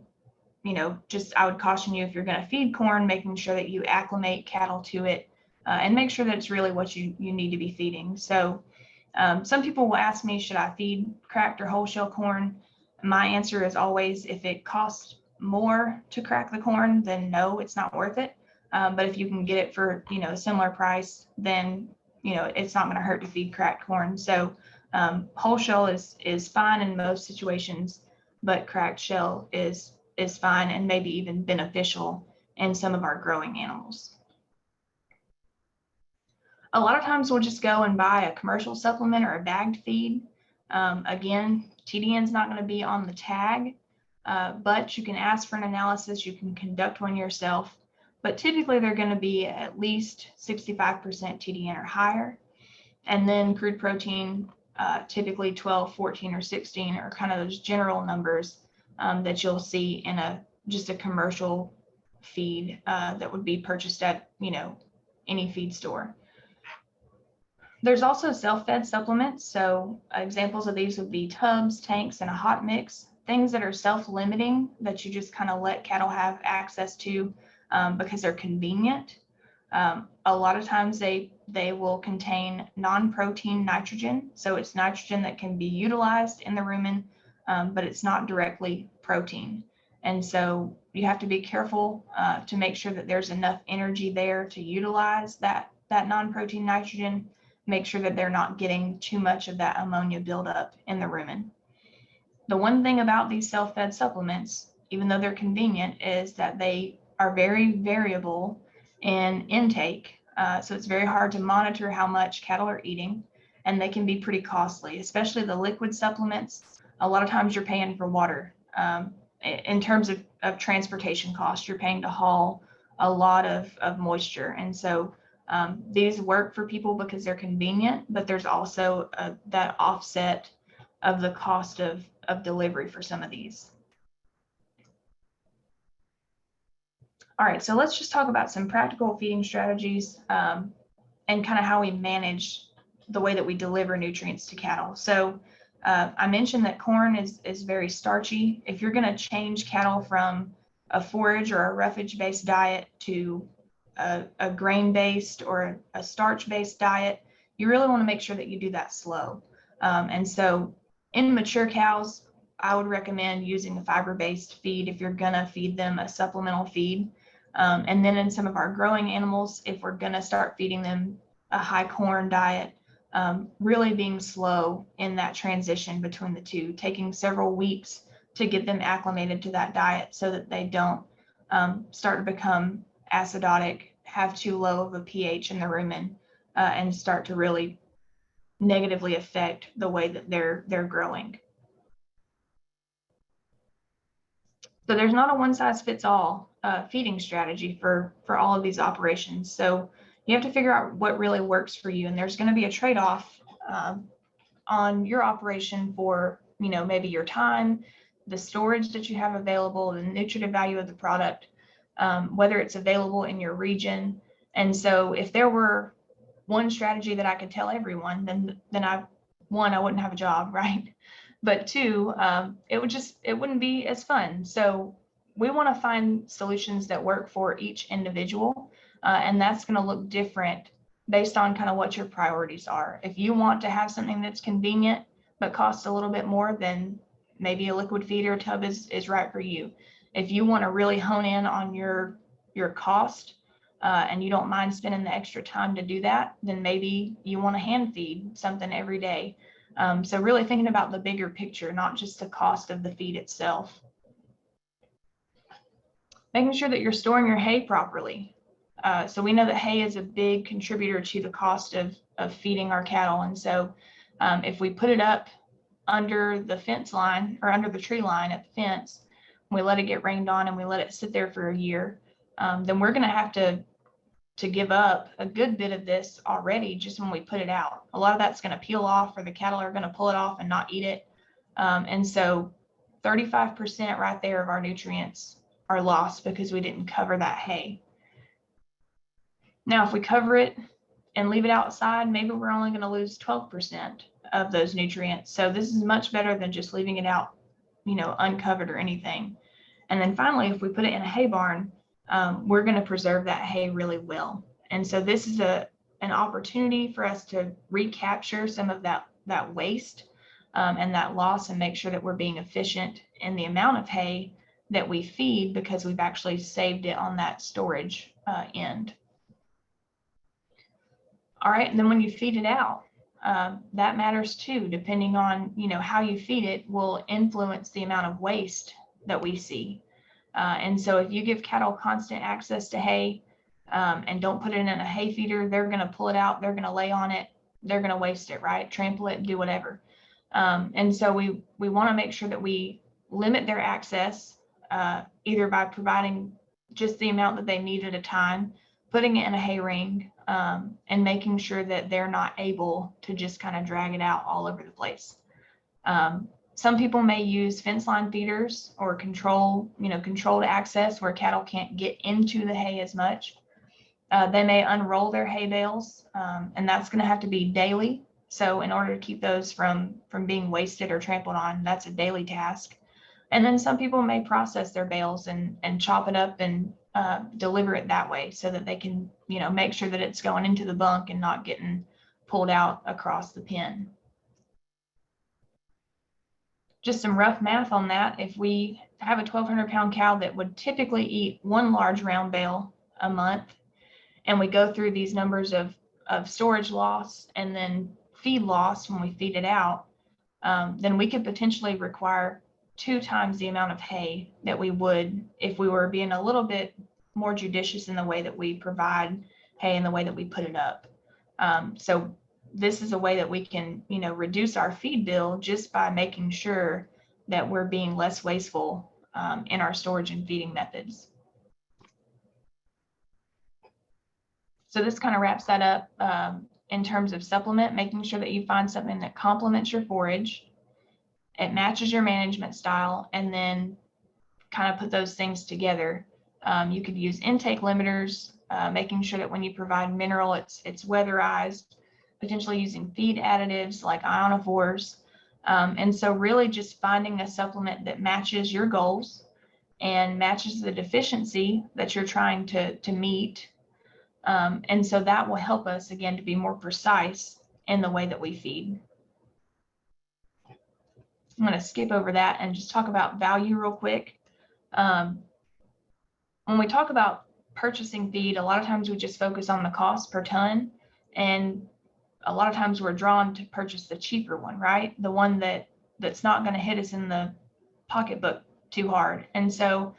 just I would caution you, if you're going to feed corn, making sure that you acclimate cattle to it and make sure that it's really what you need to be feeding. So some people will ask me, should I feed cracked or whole shell corn? My answer is always, if it costs more to crack the corn, then no, it's not worth it. But if you can get it for, a similar price, then, it's not going to hurt to feed cracked corn. So whole shell is fine in most situations, but cracked shell is fine and maybe even beneficial in some of our growing animals. A lot of times we'll just go and buy a commercial supplement or a bagged feed. Again, TDN is not going to be on the tag, but you can ask for an analysis. You can conduct one yourself, but typically they're going to be at least 65% TDN or higher. And then crude protein, typically 12, 14, or 16 are kind of those general numbers that you'll see in just a commercial feed that would be purchased at, any feed store. There's also self-fed supplements. So examples of these would be tubs, tanks, and a hot mix, things that are self-limiting that you just kind of let cattle have access to because they're convenient. A lot of times they will contain non-protein nitrogen. So it's nitrogen that can be utilized in the rumen, but it's not directly protein. And so you have to be careful to make sure that there's enough energy there to utilize that non-protein nitrogen. make sure that they're not getting too much of that ammonia buildup in the rumen. The one thing about these self-fed supplements, even though they're convenient, is that they are very variable in intake. So it's very hard to monitor how much cattle are eating, and they can be pretty costly, especially the liquid supplements. A lot of times you're paying for water. In terms of transportation costs, you're paying to haul a lot of moisture. And so these work for people because they're convenient, but there's also that offset of the cost of delivery for some of these. All right, so let's just talk about some practical feeding strategies and kind of how we manage the way that we deliver nutrients to cattle. So I mentioned that corn is very starchy. If you're going to change cattle from a forage or a roughage-based diet to a grain-based or a starch-based diet, you really want to make sure that you do that slow. And so in mature cows, I would recommend using a fiber-based feed if you're going to feed them a supplemental feed. And then in some of our growing animals, if we're going to start feeding them a high corn diet, really being slow in that transition between the two, taking several weeks to get them acclimated to that diet so that they don't start to become acidotic, have too low of a pH in the rumen, and start to really negatively affect the way that they're growing. So there's not a one-size-fits-all feeding strategy for all of these operations. So you have to figure out what really works for you, and there's going to be a trade-off on your operation for, you know, maybe your time, the storage that you have available, the nutritive value of the product, whether it's available in your region. And so if there were one strategy that I could tell everyone, then I wouldn't have a job, right? But two, it wouldn't be as fun. So we want to find solutions that work for each individual, and that's going to look different based on kind of what your priorities are. If you want to have something that's convenient but costs a little bit more, then maybe a liquid feeder tub is right for you. If you want to really hone in on your cost and you don't mind spending the extra time to do that, then maybe you want to hand feed something every day. So really thinking about the bigger picture, not just the cost of the feed itself. Making sure that you're storing your hay properly. So we know that hay is a big contributor to the cost of feeding our cattle. And so if we put it up under the fence line or under the tree line at the fence, we let it get rained on and we let it sit there for a year, then we're going to have to give up a good bit of this already just when we put it out. A lot of that's going to peel off, or the cattle are going to pull it off and not eat it. And so 35% right there of our nutrients are lost because we didn't cover that hay. Now, if we cover it and leave it outside, maybe we're only going to lose 12% of those nutrients. So this is much better than just leaving it out, you know, uncovered or anything. And then finally, if we put it in a hay barn, we're going to preserve that hay really well. And so this is an opportunity for us to recapture some of that waste and that loss, and make sure that we're being efficient in the amount of hay that we feed, because we've actually saved it on that storage end. All right, and then when you feed it out, that matters too. Depending on, you know, how you feed it will influence the amount of waste that we see. And so if you give cattle constant access to hay and don't put it in a hay feeder, they're going to pull it out, they're going to lay on it, they're going to waste it, right? Trample it, do whatever. And so we want to make sure that we limit their access, either by providing just the amount that they need at a time, putting it in a hay ring, and making sure that they're not able to just kind of drag it out all over the place. Some people may use fence line feeders or controlled access where cattle can't get into the hay as much. They may unroll their hay bales, and that's going to have to be daily. So in order to keep those from being wasted or trampled on, that's a daily task. And then some people may process their bales and chop it up and deliver it that way, so that they can, you know, make sure that it's going into the bunk and not getting pulled out across the pen. Just some rough math on that. If we have a 1,200 pound cow that would typically eat one large round bale a month, and we go through these numbers of of storage loss and then feed loss when we feed it out, then we could potentially require 2 times the amount of hay that we would if we were being a little bit more judicious in the way that we provide hay and the way that we put it up. So this is a way that we can, reduce our feed bill just by making sure that we're being less wasteful in our storage and feeding methods. So this kind of wraps that up in terms of supplement, making sure that you find something that complements your forage, it matches your management style, and then kind of put those things together. You could use intake limiters, making sure that when you provide mineral, it's weatherized, potentially using feed additives like ionophores. And so really just finding a supplement that matches your goals and matches the deficiency that you're trying to meet. And so that will help us, again, to be more precise in the way that we feed. I'm going to skip over that and just talk about value real quick. When we talk about purchasing feed, a lot of times we just focus on the cost per ton, and a lot of times we're drawn to purchase the cheaper one, right? The one that's not going to hit us in the pocketbook too hard. And so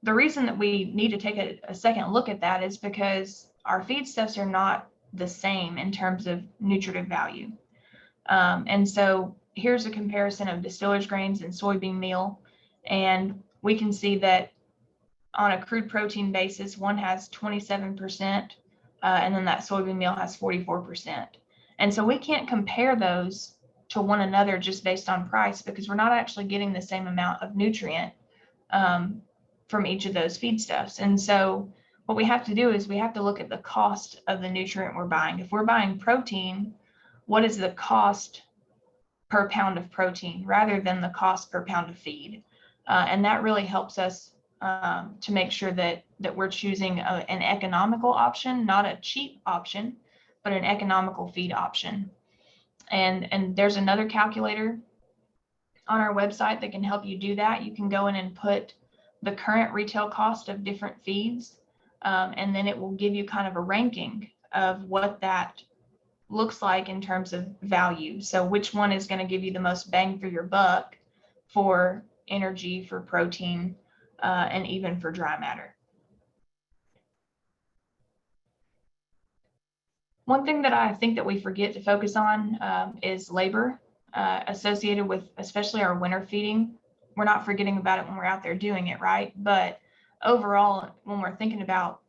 the reason that we need to take a second look at that is because our feedstuffs are not the same in terms of nutritive value. And so here's a comparison of distillers grains and soybean meal. And we can see that on a crude protein basis, one has 27%, and then that soybean meal has 44%. And so we can't compare those to one another just based on price, because we're not actually getting the same amount of nutrient from each of those feedstuffs. And so what we have to do is we have to look at the cost of the nutrient we're buying. If we're buying protein, what is the cost per pound of protein rather than the cost per pound of feed? And that really helps us to make sure that we're choosing an economical option, not a cheap option, but an economical feed option. And there's another calculator on our website that can help you do that. You can go in and put the current retail cost of different feeds, and then it will give you kind of a ranking of what that looks like in terms of value. So which one is going to give you the most bang for your buck for energy, for protein, and even for dry matter. One thing that I think that we forget to focus on is labor associated with especially our winter feeding. We're not forgetting about it when we're out there doing it, right? But overall, when we're thinking about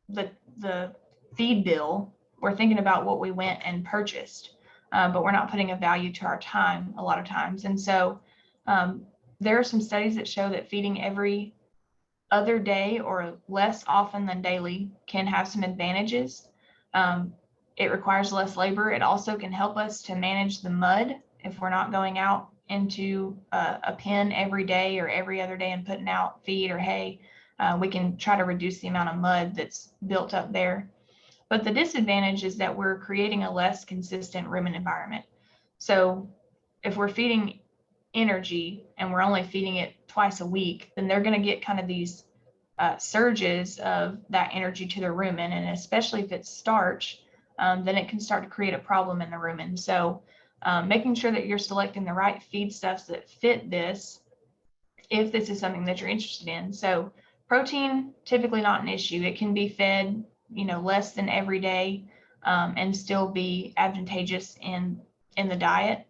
the feed bill, we're thinking about what we went and purchased, but we're not putting a value to our time a lot of times. And so there are some studies that show that feeding every other day or less often than daily can have some advantages. It requires less labor. It also can help us to manage the mud if we're not going out into a pen every day or every other day and putting out feed or hay. We can try to reduce the amount of mud that's built up there. But the disadvantage is that we're creating a less consistent rumen environment. So if we're feeding energy and we're only feeding it twice a week, then they're going to get kind of these surges of that energy to the rumen. And especially if it's starch, then it can start to create a problem in the rumen. So making sure that you're selecting the right feedstuffs that fit this, if this is something that you're interested in. So protein, typically not an issue. It can be fed, less than every day and still be advantageous in the diet.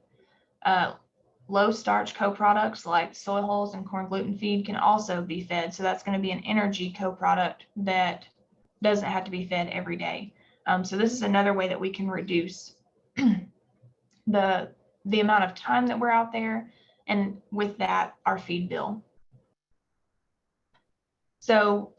Low starch co-products like soy hulls and corn gluten feed can also be fed. So that's going to be an energy co-product that doesn't have to be fed every day. So this is another way that we can reduce the amount of time that we're out there, and with that, our feed bill. So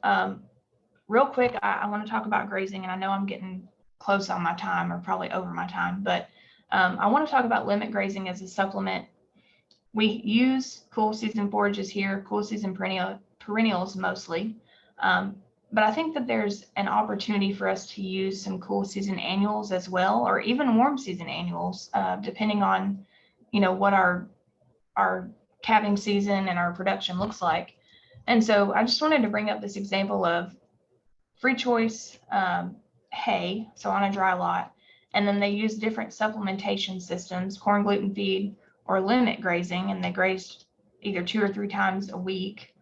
real quick, I want to talk about grazing, and I know I'm getting close on my time or probably over my time, but I want to talk about limit grazing as a supplement. We use cool season forages here, cool season perennials mostly, but I think that there's an opportunity for us to use some cool season annuals as well, or even warm season annuals, depending on, what our calving season and our production looks like. And so I just wanted to bring up this example of Free Choice hay, so on a dry lot, and then they use different supplementation systems, corn gluten feed or limit grazing, and they grazed either 2 or 3 times a week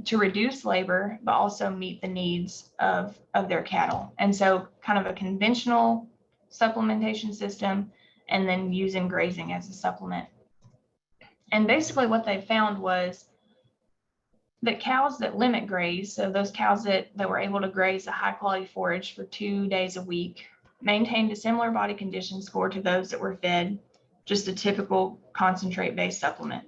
to reduce labor, but also meet the needs of their cattle. And so kind of a conventional supplementation system, and then using grazing as a supplement. And basically what they found was that cows that limit graze, so those cows that were able to graze a high quality forage for 2 days a week, maintained a similar body condition score to those that were fed just a typical concentrate-based supplement.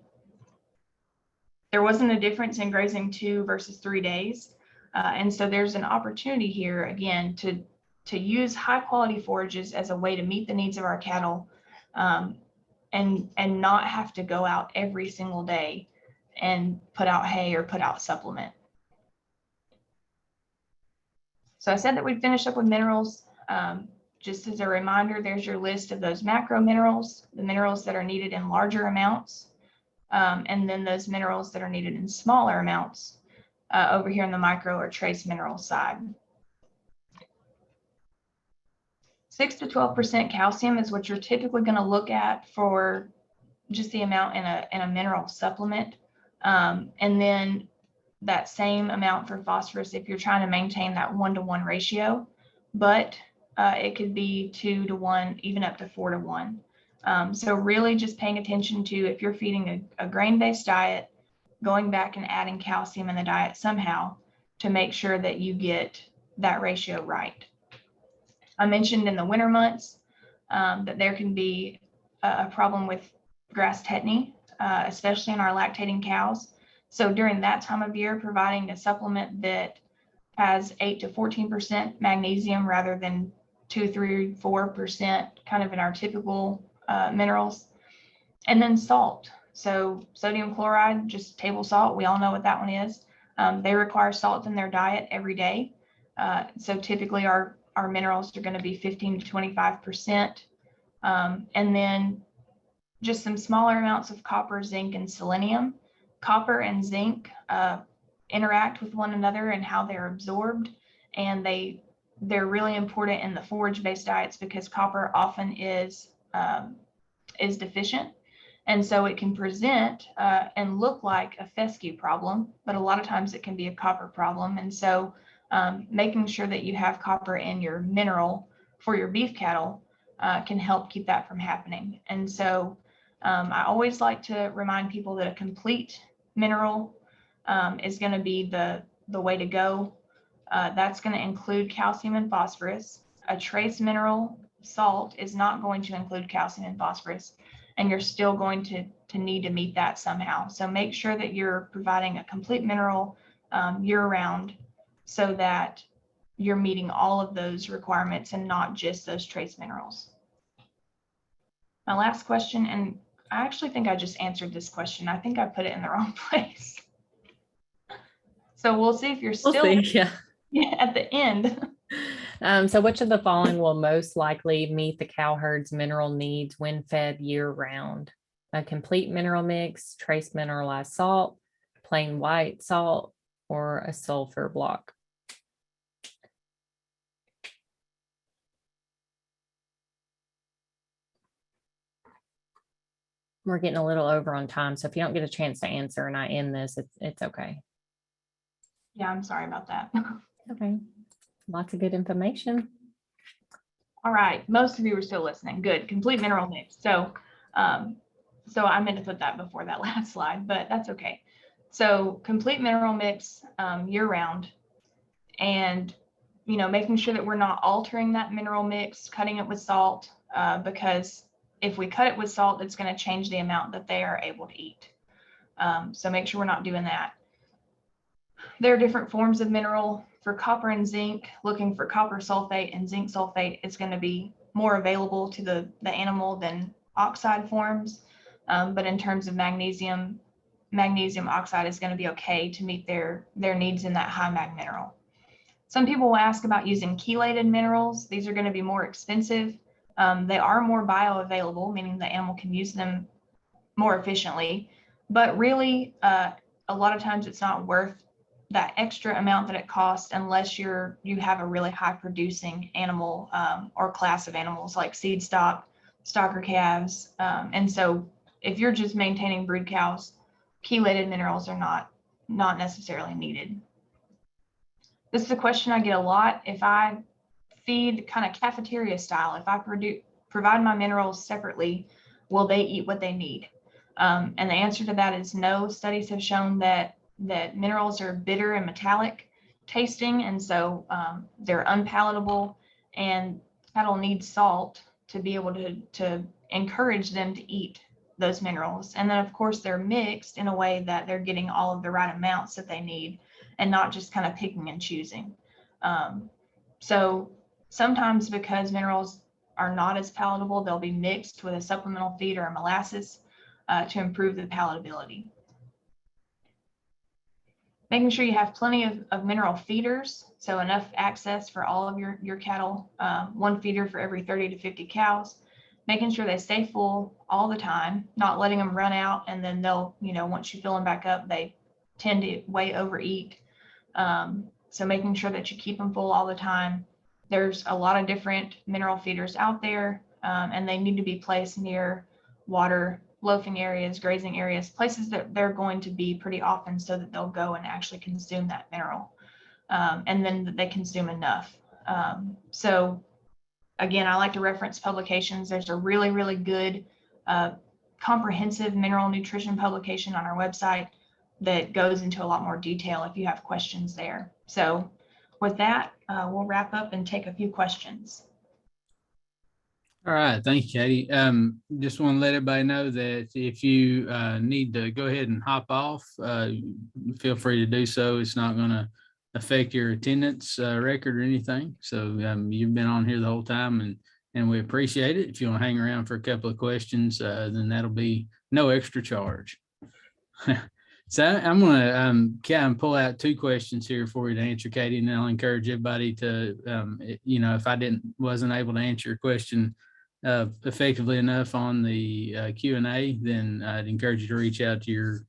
There wasn't a difference in grazing 2 versus 3 days. And so there's an opportunity here, again, to use high quality forages as a way to meet the needs of our cattle, and not have to go out every single day and put out hay or put out supplement. So I said that we'd finish up with minerals. Just as a reminder, there's your list of those macro minerals, the minerals that are needed in larger amounts, and then those minerals that are needed in smaller amounts over here in the micro or trace mineral side. 6 to 12% calcium is what you're typically going to look at for just the amount in a mineral supplement. And then that same amount for phosphorus if you're trying to maintain that 1-to-1 ratio, but it could be 2-to-1, even up to 4-to-1. So really just paying attention to, if you're feeding a grain-based diet, going back and adding calcium in the diet somehow to make sure that you get that ratio right. I mentioned in the winter months that there can be a problem with grass tetany, especially in our lactating cows. So during that time of year, providing a supplement that has 8 to 14% magnesium rather than 2, 3, 4% kind of in our typical minerals. And then salt. So sodium chloride, just table salt, we all know what that one is. They require salt in their diet every day. So typically our minerals are going to be 15 to 25%. And then just some smaller amounts of copper, zinc, and selenium. Copper and zinc interact with one another and how they're absorbed, and they're really important in the forage-based diets because copper often is deficient, and so it can present and look like a fescue problem, but a lot of times it can be a copper problem. And so making sure that you have copper in your mineral for your beef cattle can help keep that from happening. And so I always like to remind people that a complete mineral is going to be the way to go. That's going to include calcium and phosphorus. A trace mineral, salt, is not going to include calcium and phosphorus, and you're still going to need to meet that somehow. So make sure that you're providing a complete mineral year-round so that you're meeting all of those requirements and not just those trace minerals. My last question, and I actually think I just answered this question. I think I put it in the wrong place. So we'll see if you're still at the end. So which of the following will most likely meet the cow herd's mineral needs when fed year-round? A complete mineral mix, trace mineralized salt, plain white salt, or a sulfur block? We're getting a little over on time, so if you don't get a chance to answer and I end this, it's okay. Yeah, I'm sorry about that. Okay, lots of good information. All right, most of you are still listening. Good, complete mineral mix. So I meant to put that before that last slide, but that's okay. So complete mineral mix year-round, and making sure that we're not altering that mineral mix, cutting it with salt, because if we cut it with salt, it's going to change the amount that they are able to eat. So make sure we're not doing that. There are different forms of mineral. For copper and zinc, looking for copper sulfate and zinc sulfate, it's going to be more available to the animal than oxide forms. But in terms of magnesium oxide is going to be okay to meet their needs in that high mag mineral. Some people will ask about using chelated minerals. These are going to be more expensive. They are more bioavailable, meaning the animal can use them more efficiently, but really a lot of times it's not worth that extra amount that it costs unless you have a really high producing animal or class of animals like seed stock, stocker calves. And so if you're just maintaining brood cows, chelated minerals are not necessarily needed. This is a question I get a lot. If I feed kind of cafeteria style, if I provide my minerals separately, will they eat what they need? And the answer to that is no. Studies have shown that minerals are bitter and metallic tasting, and so they're unpalatable, and cattle need salt to be able to encourage them to eat those minerals. And then of course they're mixed in a way that they're getting all of the right amounts that they need and not just kind of picking and choosing. So sometimes because minerals are not as palatable, they'll be mixed with a supplemental feed or a molasses to improve the palatability. Making sure you have plenty of mineral feeders, so enough access for all of your cattle, one feeder for every 30 to 50 cows. Making sure they stay full all the time, not letting them run out, and then they'll, once you fill them back up, they tend to way overeat. So making sure that you keep them full all the time. There's a lot of different mineral feeders out there, and they need to be placed near water, loafing areas, grazing areas, places that they're going to be pretty often so that they'll go and actually consume that mineral, and then that they consume enough. So again, I like to reference publications. There's a really, really good comprehensive mineral nutrition publication on our website that goes into a lot more detail if you have questions there. So with that, we'll wrap up and take a few questions. All right, thank you, Katie. Just want to let everybody know that if you need to go ahead and hop off, feel free to do so. It's not going to affect your attendance record or anything. So you've been on here the whole time, and we appreciate it. If you want to hang around for a couple of questions, then that'll be no extra charge. So I'm going to kind of pull out two questions here for you to answer, Katie, and I'll encourage everybody to, if I wasn't able to answer your question effectively enough on the Q&A, then I'd encourage you to reach out to your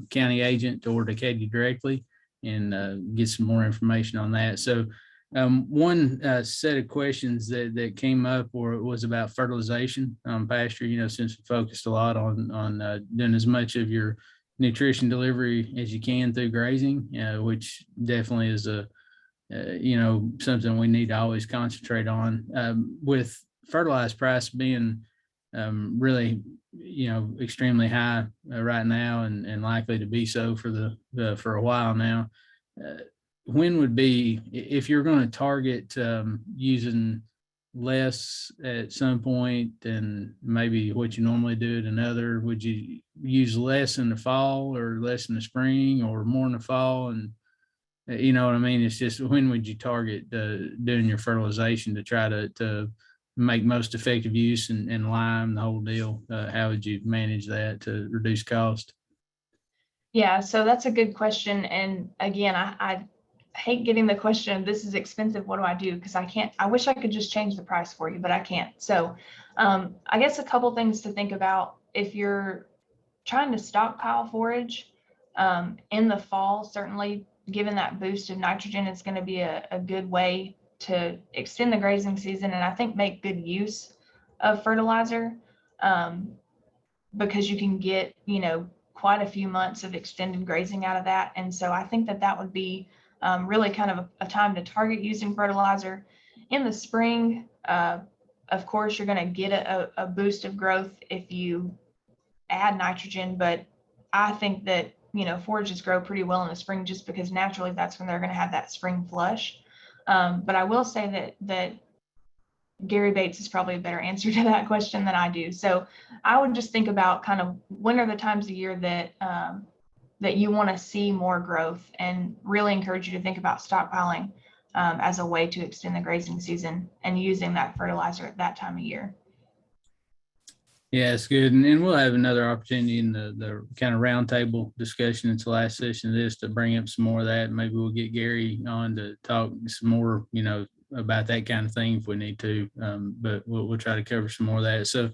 county agent or to Katie directly and get some more information on that. So one set of questions that came up was about fertilization on pasture, since we focused a lot on doing as much of your nutrition delivery as you can through grazing, which definitely is something we need to always concentrate on. With fertilizer price being really, extremely high right now and likely to be so for a while now. When would be, if you're going to target using less at some point than maybe what you normally do at another, would you use less in the fall or less in the spring or more in the fall? And you know what I mean? It's just, when would you target doing your fertilization to try to make most effective use and lime the whole deal? How would you manage that to reduce cost? Yeah, so that's a good question. And again, I hate getting the question, this is expensive, what do I do? Because I wish I could just change the price for you, but I can't. So I guess a couple things to think about if you're trying to stockpile forage in the fall. Certainly, given that boost of nitrogen, it's going to be a good way to extend the grazing season, and I think make good use of fertilizer because you can get, quite a few months of extended grazing out of that. And so I think that would be really kind of a time to target using fertilizer. In the spring, of course, you're going to get a boost of growth if you add nitrogen, but I think that, forages grow pretty well in the spring just because naturally that's when they're going to have that spring flush. But I will say that Gary Bates is probably a better answer to that question than I do. So I would just think about kind of when are the times of year that you want to see more growth, and really encourage you to think about stockpiling as a way to extend the grazing season and using that fertilizer at that time of year. Yeah, it's good. And we'll have another opportunity in the kind of roundtable discussion at the last session of this to bring up some more of that. Maybe we'll get Gary on to talk some more, about that kind of thing if we need to. But we'll try to cover some more of that. So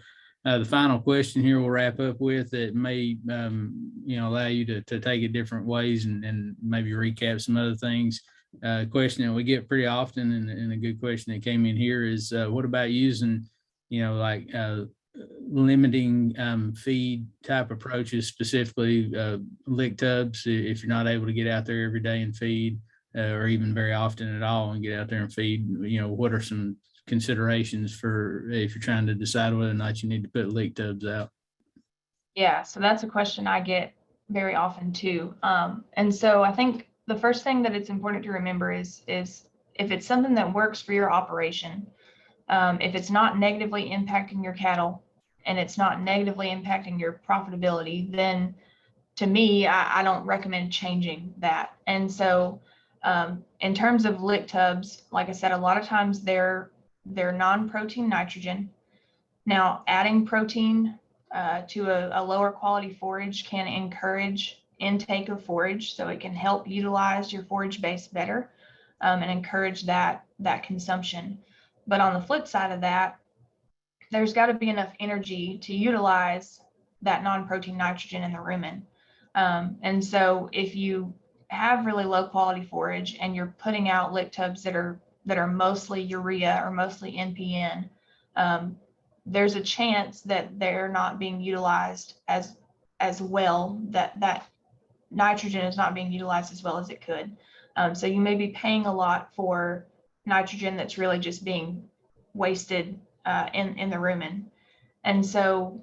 The final question here we'll wrap up with that may, allow you to take it different ways and maybe recap some other things. Question that we get pretty often, and a good question that came in here is, what about using, limiting feed type approaches, specifically lick tubs, if you're not able to get out there every day and feed, or even very often at all and get out there and feed. What are some considerations for if you're trying to decide whether or not you need to put lick tubs out? Yeah, so that's a question I get very often too. And so I think the first thing that it's important to remember is if it's something that works for your operation, if it's not negatively impacting your cattle and it's not negatively impacting your profitability, then to me, I don't recommend changing that. And so in terms of lick tubs, like I said, a lot of times they're non-protein nitrogen. Now, adding protein to a lower quality forage can encourage intake of forage, so it can help utilize your forage base better and encourage that consumption. But on the flip side of that, there's got to be enough energy to utilize that non-protein nitrogen in the rumen. And so if you have really low quality forage and you're putting out lick tubs that are mostly urea or mostly NPN, there's a chance that they're not being utilized as well, that nitrogen is not being utilized as well as it could. So you may be paying a lot for nitrogen that's really just being wasted in the rumen. And so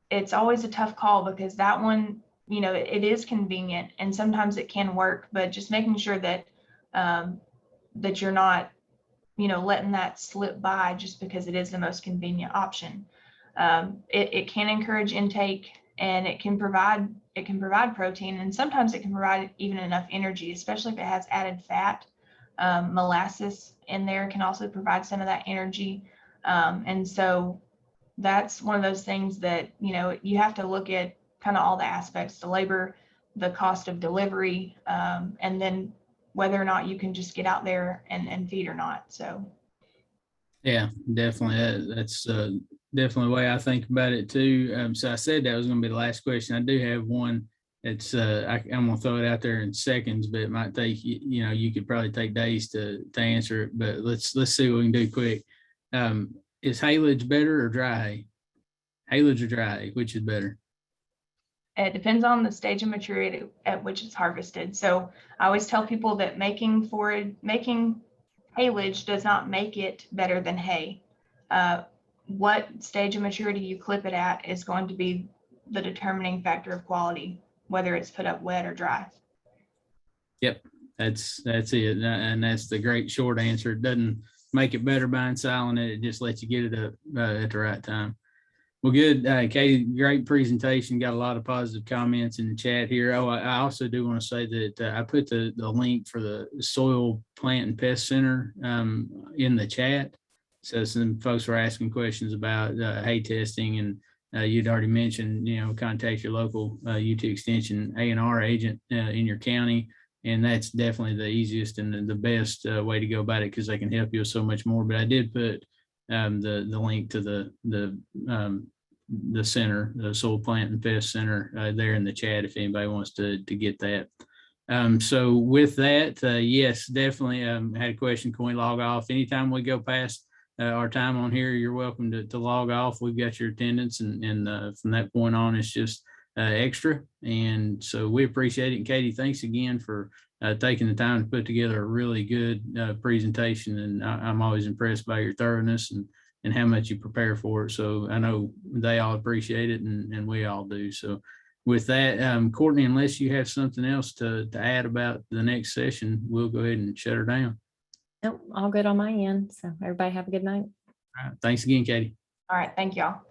it's always a tough call, because that one, it is convenient and sometimes it can work, but just making sure that that you're not, letting that slip by just because it is the most convenient option. It can encourage intake, and it can provide protein, and sometimes it can provide even enough energy, especially if it has added fat. Molasses in there can also provide some of that energy. And so that's one of those things that, you have to look at kind of all the aspects, the labor, the cost of delivery, and then whether or not you can just get out there and feed or not. So. Yeah, definitely. That's definitely the way I think about it too. So I said that was going to be the last question. I do have one. It's I'm going to throw it out there in seconds, but it might take, you could probably take days to answer it, but let's see what we can do quick. Is haylage better or dry hay? Haylage or dry hay, which is better? It depends on the stage of maturity at which it's harvested. So I always tell people that making haylage does not make it better than hay. What stage of maturity you clip it at is going to be the determining factor of quality, whether it's put up wet or dry. Yep, that's it, and that's the great short answer. It doesn't make it better by insiling it; it just lets you get it up at the right time. Well, good, Katie. Great presentation. Got a lot of positive comments in the chat here. Oh, I also do want to say that I put the link for the Soil Plant and Pest Center in the chat. So some folks were asking questions about hay testing, and you'd already mentioned, contact your local UT Extension A&R agent in your county. And that's definitely the easiest and the best way to go about it, because they can help you with so much more. But I did put the link to the center, the Soil Plant and Pest Center there in the chat if anybody wants to get that. So with that, yes, definitely had a question. Can we log off? Anytime we go past our time on here, you're welcome to log off. We've got your attendance, and from that point on, it's just extra. And so we appreciate it. And Katie, thanks again for taking the time to put together a really good presentation. And I'm always impressed by your thoroughness and how much you prepare for it. So I know they all appreciate it, and we all do. So with that, Courtney, unless you have something else to add about the next session, we'll go ahead and shut her down. Nope, all good on my end. So everybody have a good night. All right. Thanks again, Katie. All right. Thank y'all.